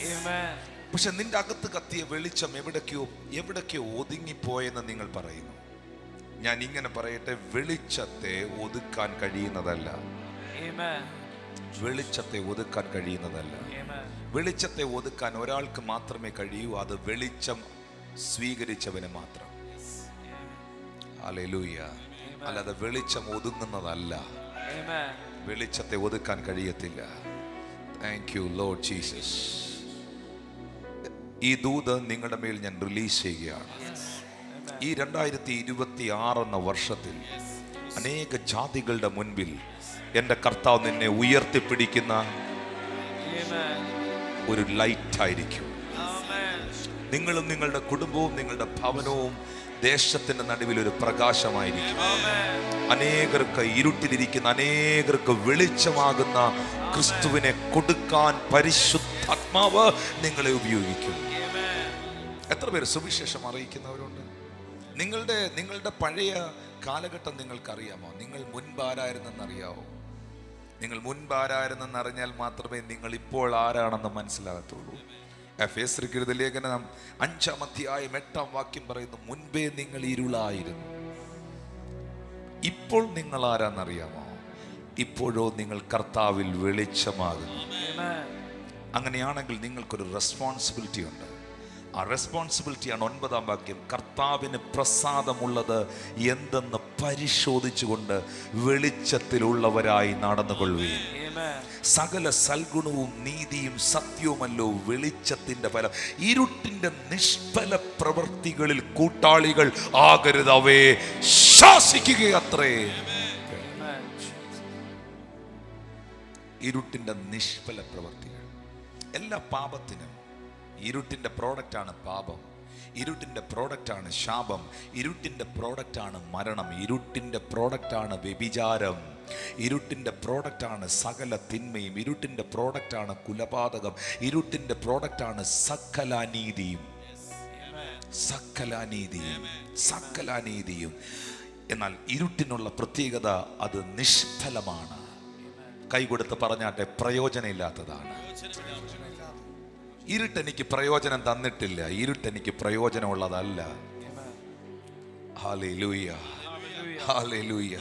പക്ഷെ നിന്റെ അകത്ത് കത്തിയ വെളിച്ചം എവിടേക്കോ ഒതുങ്ങിപ്പോയെന്ന് നിങ്ങൾ പറയുന്നു. ഞാൻ ഇങ്ങനെ പറയട്ടെ, വെളിച്ചത്തെ ഒതുക്കാൻ കഴിയുന്നതല്ല. വെളിച്ചത്തെ ഒതുക്കാൻ കഴിയുന്നതല്ല. വെളിച്ചത്തെ ഒതുക്കാൻ ഒരാൾക്ക് മാത്രമേ കഴിയൂ, അത് വെളിച്ചം സ്വീകരിച്ചവന് മാത്രം. ഹല്ലേലൂയ. അല്ലാതെ വെളിച്ചം ഒതുങ്ങുന്നതല്ല. വെളിച്ചത്തെ ഒതുക്കാൻ കഴിയത്തില്ല. Thank you Lord Jesus. ഈ ദൂത് നിങ്ങളുടെ മേൽ ഞാൻ റിലീസ് ചെയ്യുകയാണ്. ഈ 2026 എന്ന വർഷത്തിൽ അനേക ജാതികളുടെ മുൻപിൽ എൻ്റെ കർത്താവ് നിന്നെ ഉയർത്തിപ്പിടിക്കുന്ന ഒരു ലൈറ്റ് ആയിരിക്കും. നിങ്ങളും നിങ്ങളുടെ കുടുംബവും നിങ്ങളുടെ ഭവനവും ദേശത്തിന്റെ നടുവിൽ ഒരു പ്രകാശമായിരിക്കും. അനേകർക്ക് ഇരുട്ടിലിരിക്കുന്ന അനേകർക്ക് വെളിച്ചമാകുന്ന ക്രിസ്തുവിനെ കൊടുക്കാൻ പരിശുദ്ധാത്മാവ് നിങ്ങളെ ഉപയോഗിക്കും. എത്ര പേര് സുവിശേഷം അറിയിക്കുന്നവരുണ്ട്? നിങ്ങളുടെ പഴയ കാലഘട്ടം നിങ്ങൾക്കറിയാമോ? നിങ്ങൾ മുൻപാരായിരുന്നെന്നറിയാവോ? നിങ്ങൾ മുൻപാരായിരുന്നെന്ന് അറിഞ്ഞാൽ മാത്രമേ നിങ്ങൾ ഇപ്പോൾ ആരാണെന്ന് മനസ്സിലാകത്തുള്ളൂ. എഫേസ്യർക്ക് എഴുതിയ ലേഖനം 5-ാം അധ്യായം 8-ാം വാക്യം പറയുന്നു, മുൻപേ നിങ്ങൾ ഇരുളായിരുന്നു, ഇപ്പോൾ നിങ്ങൾ ആരാന്നറിയാമോ? ഇപ്പോഴോ നിങ്ങൾ കർത്താവിൽ വെളിച്ചമാകുന്നു. അങ്ങനെയാണെങ്കിൽ നിങ്ങൾക്കൊരു റെസ്പോൺസിബിലിറ്റി ഉണ്ട്. ആ റെസ്പോൺസിബിലിറ്റിയാണ് 9-ാം വാക്യം, കർത്താവിന് പ്രസാദമുള്ളത് എന്തെന്ന് പരിശോധിച്ചുകൊണ്ട് വെളിച്ചത്തിലുള്ളവരായി നടന്നുകൊള്ളുകയും. സകല സൽഗുണവും നീതിയും സത്യവുമല്ലോ വെളിച്ചത്തിന്റെ ഫലം. ഇരുട്ടിന്റെ നിഷ്ഫല പ്രവൃത്തികളിൽ കൂട്ടാളികൾ ആകരുത്, അവയെ ശാസിക്കുകയത്രേ. ഇരുട്ടിന്റെ നിഷ്ഫല പ്രവൃത്തികൾ, എല്ലാ പാപത്തിനും ഇരുട്ടിന്റെ പ്രോഡക്റ്റാണ് പാപം. ഇരുട്ടിന്റെ പ്രോഡക്റ്റാണ് ശാപം. ഇരുട്ടിന്റെ പ്രോഡക്റ്റാണ് മരണം. ഇരുട്ടിന്റെ പ്രോഡക്റ്റാണ് വ്യഭിചാരം. ഇരുട്ടിന്റെ പ്രോഡക്റ്റാണ് സകല തിന്മയും. ഇരുട്ടിന്റെ പ്രോഡക്റ്റാണ് കുലപാതകം. ഇരുട്ടിന്റെ പ്രോഡക്റ്റാണ് സകലാനീതിയും. സകലാനീതിയും. എന്നാൽ ഇരുട്ടിനുള്ള പ്രത്യേകത, അത് നിഷ്ഫലമാണ്. കൈകൊടുത്ത് പറഞ്ഞാട്ടെ, പ്രയോജനമില്ലാത്തതാണ്. ഇരുട്ടെനിക്ക് പ്രയോജനം തന്നിട്ടില്ല, ഇരുട്ടെനിക്ക് പ്രയോജനമുള്ളതല്ല. Hallelujah, hallelujah.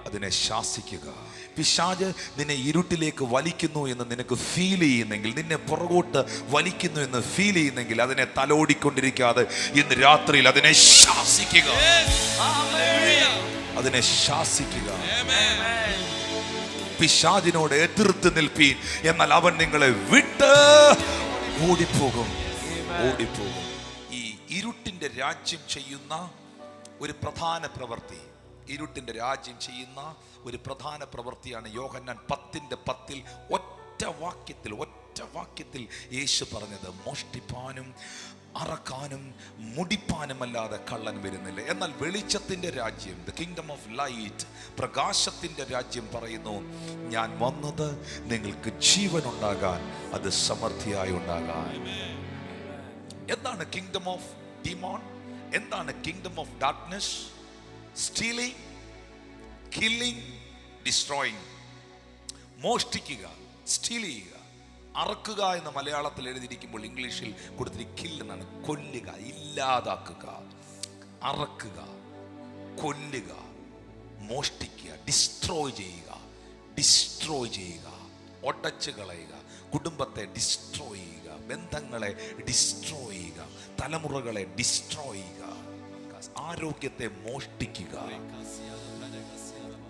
അതിനെ ശാസിക്കുക. പിശാച് നിന്നെ ഇരുട്ടിലേക്ക് വലിക്കുന്നു എന്ന് നിനക്ക് ഫീൽ ചെയ്യുന്നെങ്കിൽ, നിന്നെ പുറകോട്ട് വലിക്കുന്നു എന്ന് ഫീൽ ചെയ്യുന്നെങ്കിൽ, അതിനെ തലോടിക്കൊണ്ടിരിക്കാതെ ഇന്ന് രാത്രിയിൽ അതിനെ ശാസിക്കുക. അതിനെ ശാസിക്കുക. പിശാചിനോട് എതിർത്ത് നിൽപ്പീൻ, എന്നാൽ അവൻ നിങ്ങളെ വിട്ട് ഓടിപ്പോകും. ഈ ഇരുട്ടിന്റെ രാജ്യം ചെയ്യുന്ന ഒരു പ്രധാന പ്രവൃത്തി, ഇരുട്ടിന്റെ രാജ്യം ചെയ്യുന്ന ഒരു പ്രധാന പ്രവൃത്തിയാണ് യോഹന്നാൻ 10:10 ഒറ്റ വാക്യത്തിൽ യേശു പറഞ്ഞത്, മോഷ്ടിപ്പാനും അറക്കാനും മുടിപ്പാനുമല്ലാതെ കള്ളൻ വരുന്നില്ല. എന്നാൽ വെളിച്ചത്തിന്റെ രാജ്യം, ദ കിങ്ഡം ഓഫ് ലൈറ്റ്, പ്രകാശത്തിന്റെ രാജ്യം പറയുന്നു, ഞാൻ വന്നത് നിങ്ങൾക്ക് ജീവൻ ഉണ്ടാകാൻ, അത് സമൃദ്ധിയായി ഉണ്ടാകാൻ. എന്താണ് കിങ്ഡം ഓഫ് ഡിമോൺ? എന്താണ് kingdom of darkness? Stealing, killing, destroying. മോഷ്ടിക്കുക, സ്റ്റീൽ ചെയ്യുക. അറക്കുക എന്ന് മലയാളത്തിൽ എഴുതിയിരിക്കുമ്പോൾ ഇംഗ്ലീഷിൽ കൊടുത്തിരിക്കുന്ന കിൽ എന്നാണ്. കൊല്ലുക, ഇല്ലാതാക്കുക. അറക്കുക, കൊല്ലുക, മോഷ്ടിക്കുക, ഡിസ്ട്രോയ് ചെയ്യുക. ഡിസ്ട്രോയ് ചെയ്യുക, ഒടച്ചു കളയുക. കുടുംബത്തെ ഡിസ്ട്രോയ് ചെയ്യുക, ബന്ധങ്ങളെ ഡിസ്ട്രോയ് ചെയ്യുക, തലമുറകളെ ഡിസ്ട്രോയ് ചെയ്യുക, ആരോഗ്യത്തെ മോഷ്ടിക്കുക,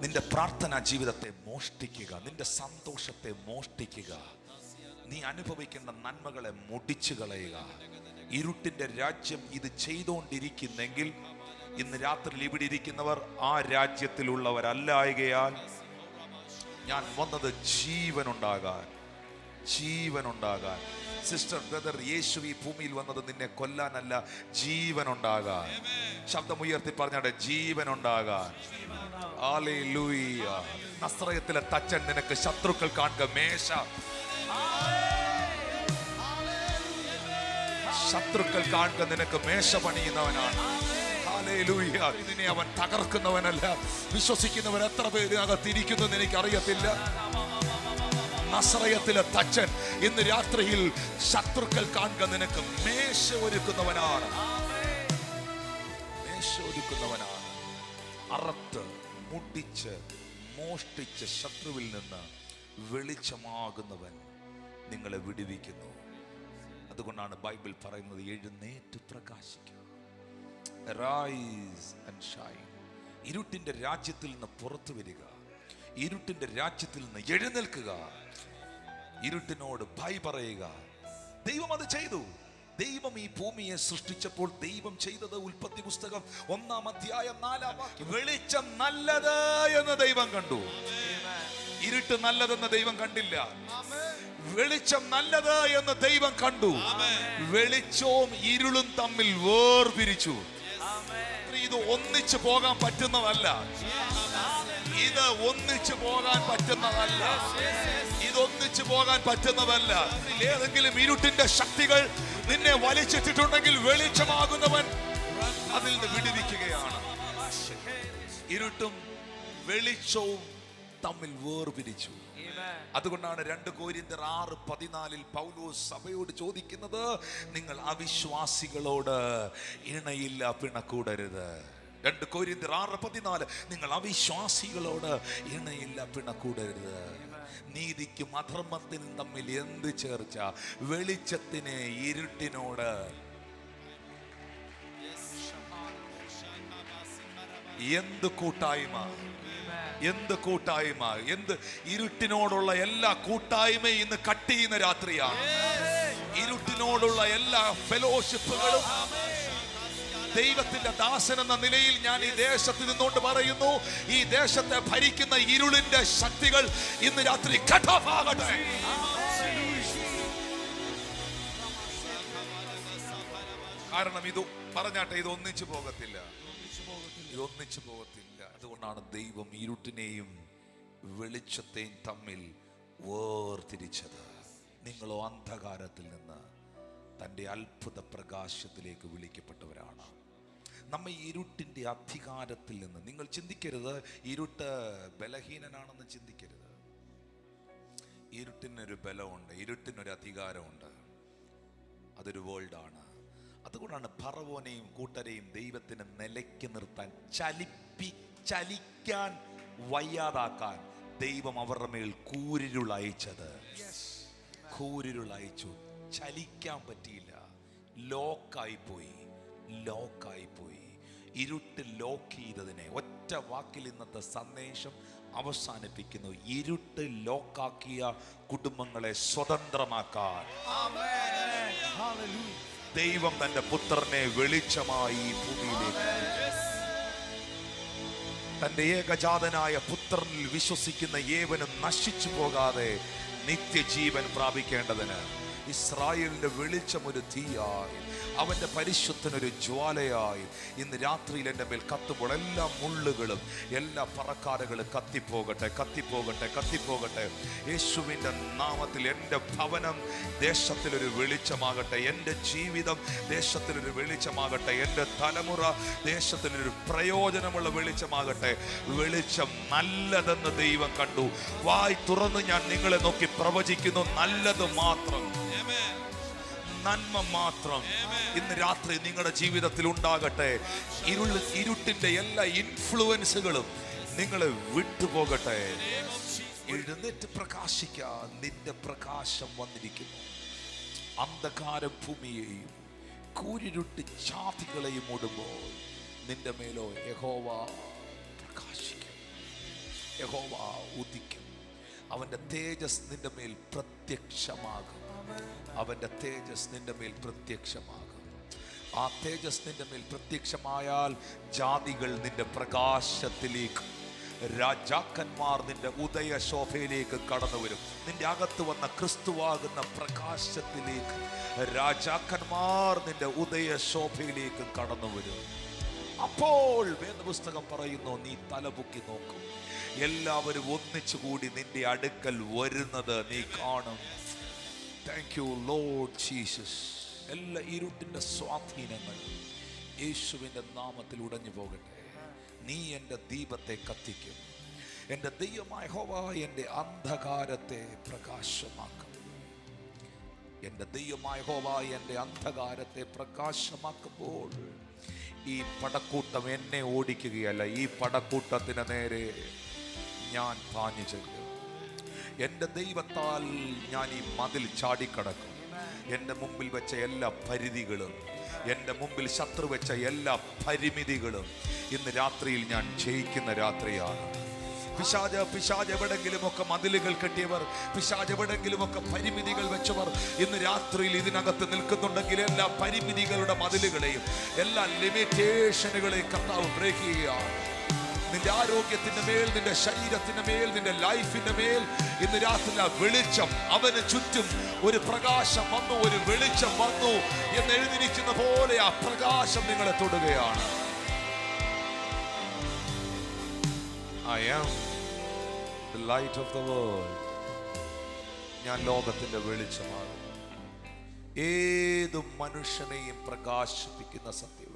നിന്റെ പ്രാർത്ഥനാ ജീവിതത്തെ മോഷ്ടിക്കുക, നിന്റെ സന്തോഷത്തെ മോഷ്ടിക്കുക, നീ അനുഭവിക്കേണ്ട നന്മകളെ മുടിച്ചു കളയുക. ഇരുട്ടിന്റെ രാജ്യം ഇത് ചെയ്തുകൊണ്ടിരിക്കുന്നെങ്കിൽ ഇന്ന് രാത്രി ഇവിടെ ഇരിക്കുന്നവർ ആ രാജ്യത്തിലുള്ളവരല്ലായകയാൽ ഞാൻ വന്നത് ജീവനുണ്ടാകാൻ. സിസ്റ്റർ, ബ്രദർ, യേശു ഈ ഭൂമിയിൽ വന്നത് നിന്നെ കൊല്ലാനല്ല, ജീവനുണ്ടാകാൻ. ശബ്ദമുയർത്തി പറഞ്ഞാട്ടെ, ജീവനുണ്ടാകാൻ. ഹല്ലേലൂയ. നസ്രയത്തിലെ തച്ചൻ നിനക്ക് ശത്രുക്കൾ കാണുക മേശ, ശത്രുക്കൾ കാണുക നിനക്ക് മേശ പണിയുന്നവനാണ്. ഹല്ലേലൂയ. ഇതിനെ അവൻ തകർക്കുന്നവനല്ല. വിശ്വസിക്കുന്നവൻ എത്ര പേര് അകത്തിരിക്കുന്നു എനിക്ക് അറിയത്തില്ല. നസ്രയത്തിലെ തച്ചൻ ഇന്ന് രാത്രിയിൽ ശത്രുക്കൾ കാണുക നിനക്ക് മേശ ഒരുക്കുന്നവനാണ്. അറത്ത് മുട്ടിച്ച് മോഷ്ടിച്ച് ശത്രുവിൽ നിന്ന് വെളിച്ചമാകുന്നവൻ നിങ്ങളെ വിടുവിക്കുന്നു. അതുകൊണ്ടാണ് ബൈബിൾ പറയുന്നത്, എഴുന്നേറ്റ് പ്രകാശിക്കുക. Arise and shine. ഇരുട്ടിന്റെ രാജ്യത്തിൽ നിന്ന് പുറത്തു വരിക, ഇരുട്ടിന്റെ രാജ്യത്തിൽ നിന്ന് എഴുന്നേൽക്കുക, ഇരുട്ടിനോട് ബൈ പറയുക. ദൈവം അത് ചെയ്തു. ദൈവം ഈ ഭൂമിയെ സൃഷ്ടിച്ചപ്പോൾ ദൈവം ചെയ്തത്, ഉൽപ്പത്തി പുസ്തകം 1-ാം അധ്യായം 4-ാം വാക്യം, വെളിച്ചം നല്ലത് എന്ന് ദൈവം കണ്ടു. ഇരുട്ട് നല്ലതെന്ന് ദൈവം കണ്ടില്ല. വെളിച്ചം നല്ലത് എന്ന് ദൈവം കണ്ടു. വെളിച്ചവും ഇരുളും തമ്മിൽ വേർപിരിച്ചു. ഇത് ഒന്നിച്ചു പോകാൻ പറ്റുന്നതല്ല. ഇതൊന്നിച്ചു പോകാൻ പറ്റുന്നതല്ല. ഏതെങ്കിലും ഇരുട്ടിന്റെ ശക്തികൾ നിന്നെ വലിച്ചിട്ടുണ്ടെങ്കിൽ വെളിച്ചമാകുന്നവൻ അതിൽ നിന്ന് വിടുവിക്കുകയാണ്. ഇരുട്ടും വെളിച്ചവും തമ്മിൽ വേർപിരിച്ചു. അതുകൊണ്ടാണ് 2 കൊരിന്ത്യർ 6:14 പൗലോസ് സഭയോട് ചോദിക്കുന്നത്, നിങ്ങൾ അവിശ്വാസികളോട് ഇണയില്ല പിണക്കൂടരുത്. 2 കൊരിന്ത്യർ 6:14, നിങ്ങൾ അവിശ്വാസികളോട് ഇണയില്ല പിണക്കൂടരുത്. നീതിക്കും അധർമ്മത്തിനും തമ്മിൽ എന്ത് ചേർച്ച? വെളിച്ചത്തിന് ഇരുട്ടിനോട് എന്ത് കൂട്ടായ്മ? എന്ത് ഇരുട്ടിനോടുള്ള എല്ലാ കൂട്ടായ്മയും ഇന്ന് കട്ട് ചെയ്യുന്ന രാത്രിയാണ്. ഇരുട്ടിനോടുള്ള എല്ലാ ഫെലോഷിപ്പുകളും ദൈവത്തിന്റെ ദാസൻ എന്ന നിലയിൽ ഞാൻ ഈ ദേശത്ത് നിന്നുകൊണ്ട് പറയുന്നു, ഈ ദേശത്തെ ഭരിക്കുന്ന ഇരുളിന്റെ ശക്തികൾ ഇന്ന് രാത്രി കട്ട് ഓഫ് ആകട്ടെ. കാരണം ഇത് പറഞ്ഞാട്ടെ, ഇത് ഒന്നിച്ചു പോകത്തില്ല. അതുകൊണ്ടാണ് ദൈവം ഇരുട്ടിനെയും വെളിച്ചത്തെയും തമ്മിൽ വേർതിരിച്ചത്. നിങ്ങളോ അന്ധകാരത്തിൽ നിന്ന് തൻ്റെ അത്ഭുത പ്രകാശത്തിലേക്ക് വിളിക്കപ്പെട്ടവരാണ്. നമ്മെ ഇരുട്ടിൻ്റെ അധികാരത്തിൽ നിന്ന്, നിങ്ങൾ ചിന്തിക്കരുത് ഇരുട്ട് ബലഹീനനാണെന്ന് ചിന്തിക്കരുത്. ഇരുട്ടിനൊരു ബലമുണ്ട്, ഇരുട്ടിനൊരു അധികാരമുണ്ട്. അതൊരു വേൾഡാണ്. അതുകൊണ്ടാണ് ഫറവോനെയും കൂട്ടരെയും ദൈവത്തിന് നിലയ്ക്ക് നിർത്താൻ, ചലിക്കാൻ വയ്യാതാക്കാൻ ദൈവം അവരുടെ മേൽ കൂരിരുളയച്ചത്. കൂരിരുളയച്ചു, ചലിക്കാൻ പറ്റിയില്ല. ലോക്കായി പോയി. ഇരുട്ട് ലോക്ക് ചെയ്തതിനെ ഒറ്റ വാക്കിൽ ഇന്നത്തെ സന്ദേശം അവസാനിപ്പിക്കുന്നു. ഇരുട്ട് ലോക്കാക്കിയ കുടുംബങ്ങളെ സ്വതന്ത്രമാക്കാൻ ദൈവം തന്റെ പുത്രനെ വെളിച്ചമായി ഈ ഭൂമിയിലേക്ക്, തന്റെ ഏകജാതനായ പുത്രനിൽ വിശ്വസിക്കുന്ന ഏവനും നശിച്ചു പോകാതെ നിത്യജീവൻ പ്രാപിക്കേണ്ടതിന് ഇസ്രായേലിന്റെ വെളിച്ചം ഒരു തീയായി, അവന്റെ പരിശുദ്ധനൊരു ജ്വാലയായി ഇന്ന് രാത്രിയിൽ എൻ്റെ മേൽ കത്തുമ്പോൾ എല്ലാ മുള്ളുകളും എല്ലാ പറക്കാരകളും കത്തിപ്പോകട്ടെ. യേശുവിൻ്റെ നാമത്തിൽ എൻ്റെ ഭവനം ദേശത്തിലൊരു വെളിച്ചമാകട്ടെ, എൻ്റെ ജീവിതം ദേശത്തിലൊരു വെളിച്ചമാകട്ടെ, എൻ്റെ തലമുറ ദേശത്തിലൊരു പ്രയോജനമുള്ള വെളിച്ചമാകട്ടെ. വെളിച്ചം നല്ലതെന്ന് ദൈവം കണ്ടു. വായ് തുറന്ന് ഞാൻ നിങ്ങളെ നോക്കി പ്രവചിക്കുന്നു, നല്ലത് മാത്രം, നന്മ മാത്രം ഇന്ന് രാത്രി നിങ്ങളുടെ ജീവിതത്തിൽ ഉണ്ടാകട്ടെ. ഇരുട്ടിന്റെ എല്ലാ ഇൻഫ്ലുവൻസുകളും നിങ്ങളെ വിട്ടുപോകട്ടെ. എഴുന്നേറ്റ് പ്രകാശിക്കാൻ, നിന്റെ പ്രകാശം വന്നിരിക്കുന്നു. അന്ധകാര ഭൂമിയെയും കൂരിരുട്ട് ജാതികളെയും മൂടുമ്പോൾ നിന്റെ മേലോ യഹോവ പ്രകാശിക്കും, യഹോവ ഉദിക്കും. അവന്റെ തേജസ് നിന്റെ മേൽ പ്രത്യക്ഷമാകും. അവന്റെ തേജസ് നിന്റെ മേൽ പ്രത്യക്ഷമാകും. ആ തേജസ് നിന്റെ മേൽ പ്രത്യക്ഷമായാൽ ജാതികൾ നിന്റെ പ്രകാശത്തിലേക്ക്, രാജാക്കന്മാർ നിന്റെ ഉദയ ശോഭയിലേക്ക് കടന്നു വരും. നിന്റെ അകത്ത് വന്ന ക്രിസ്തുവാകുന്ന പ്രകാശത്തിലേക്ക് രാജാക്കന്മാർ നിന്റെ ഉദയ ശോഭയിലേക്ക് കടന്നു വരും. അപ്പോൾ വേദപുസ്തകം പറയുന്നു, നീ തലപൊക്കി നോക്കും, എല്ലാവരും ഒന്നിച്ചുകൂടി നിന്റെ അടുക്കൽ വരുന്നത് നീ കാണും. Thank you Lord Jesus. എല്ലാ ഇരുട്ടിന്റെ സ്വാധീനങ്ങൾ യേശുവിന്റെ നാമത്തിൽ ഉടഞ്ഞു പോകട്ടെ. നീ എൻ്റെ ദീപത്തെ കത്തിക്കും. എൻ്റെ ദൈവമായ യഹോവ എൻ്റെ അന്ധകാരത്തെ പ്രകാശമാക്കും. എൻ്റെ ദൈവമായ യഹോവ എൻ്റെ അന്ധകാരത്തെ പ്രകാശമാക്കുമ്പോൾ ഈ പടക്കൂട്ടം എന്നെ ഓടിക്കുകയല്ല, ഈ പടക്കൂട്ടത്തിന് നേരെ ഞാൻ പാഞ്ഞു ചെല്ലും. എൻ്റെ ദൈവത്താൽ ഞാൻ ഈ മതിൽ ചാടിക്കടക്കും. എൻ്റെ മുമ്പിൽ വെച്ച എല്ലാ പരിധികളും, എൻ്റെ മുമ്പിൽ ശത്രു വെച്ച എല്ലാ പരിമിതികളും ഇന്ന് രാത്രിയിൽ ഞാൻ ജയിക്കുന്ന രാത്രിയാണ്. പിശാച് എവിടെങ്കിലുമൊക്കെ മതിലുകൾ കെട്ടിയവർ, പിശാച് എവിടെങ്കിലുമൊക്കെ പരിമിതികൾ വെച്ചവർ ഇന്ന് രാത്രിയിൽ ഇതിനകത്ത് നിൽക്കുന്നുണ്ടെങ്കിൽ എല്ലാ പരിമിതികളുടെ മതിലുകളെയും എല്ലാ ലിമിറ്റേഷനുകളെയും കർത്താവ് ബ്രേക്ക് ചെയ്യുകയാണ്. നിന്റെ ആരോഗ്യത്തിന്റെ മേൽ, നിന്റെ ശരീരത്തിന്റെ മേൽ, നിന്റെ ലൈഫിന്റെ മേൽ ഇന്ന് രാത്രി ആ വെളിച്ചം, അവന് ചുറ്റും ഒരു പ്രകാശം വന്നു, ഒരു വെളിച്ചം വന്നു എന്ന് എഴുതിയിരിക്കുന്ന പോലെ ആ പ്രകാശം നിങ്ങളെ തൊടുകയാണ്. I am the light of the world. ഞാൻ ലോകത്തിന്റെ വെളിച്ചമാണ്. ഏതു മനുഷ്യനെയും പ്രകാശിപ്പിക്കുന്ന സത്യം.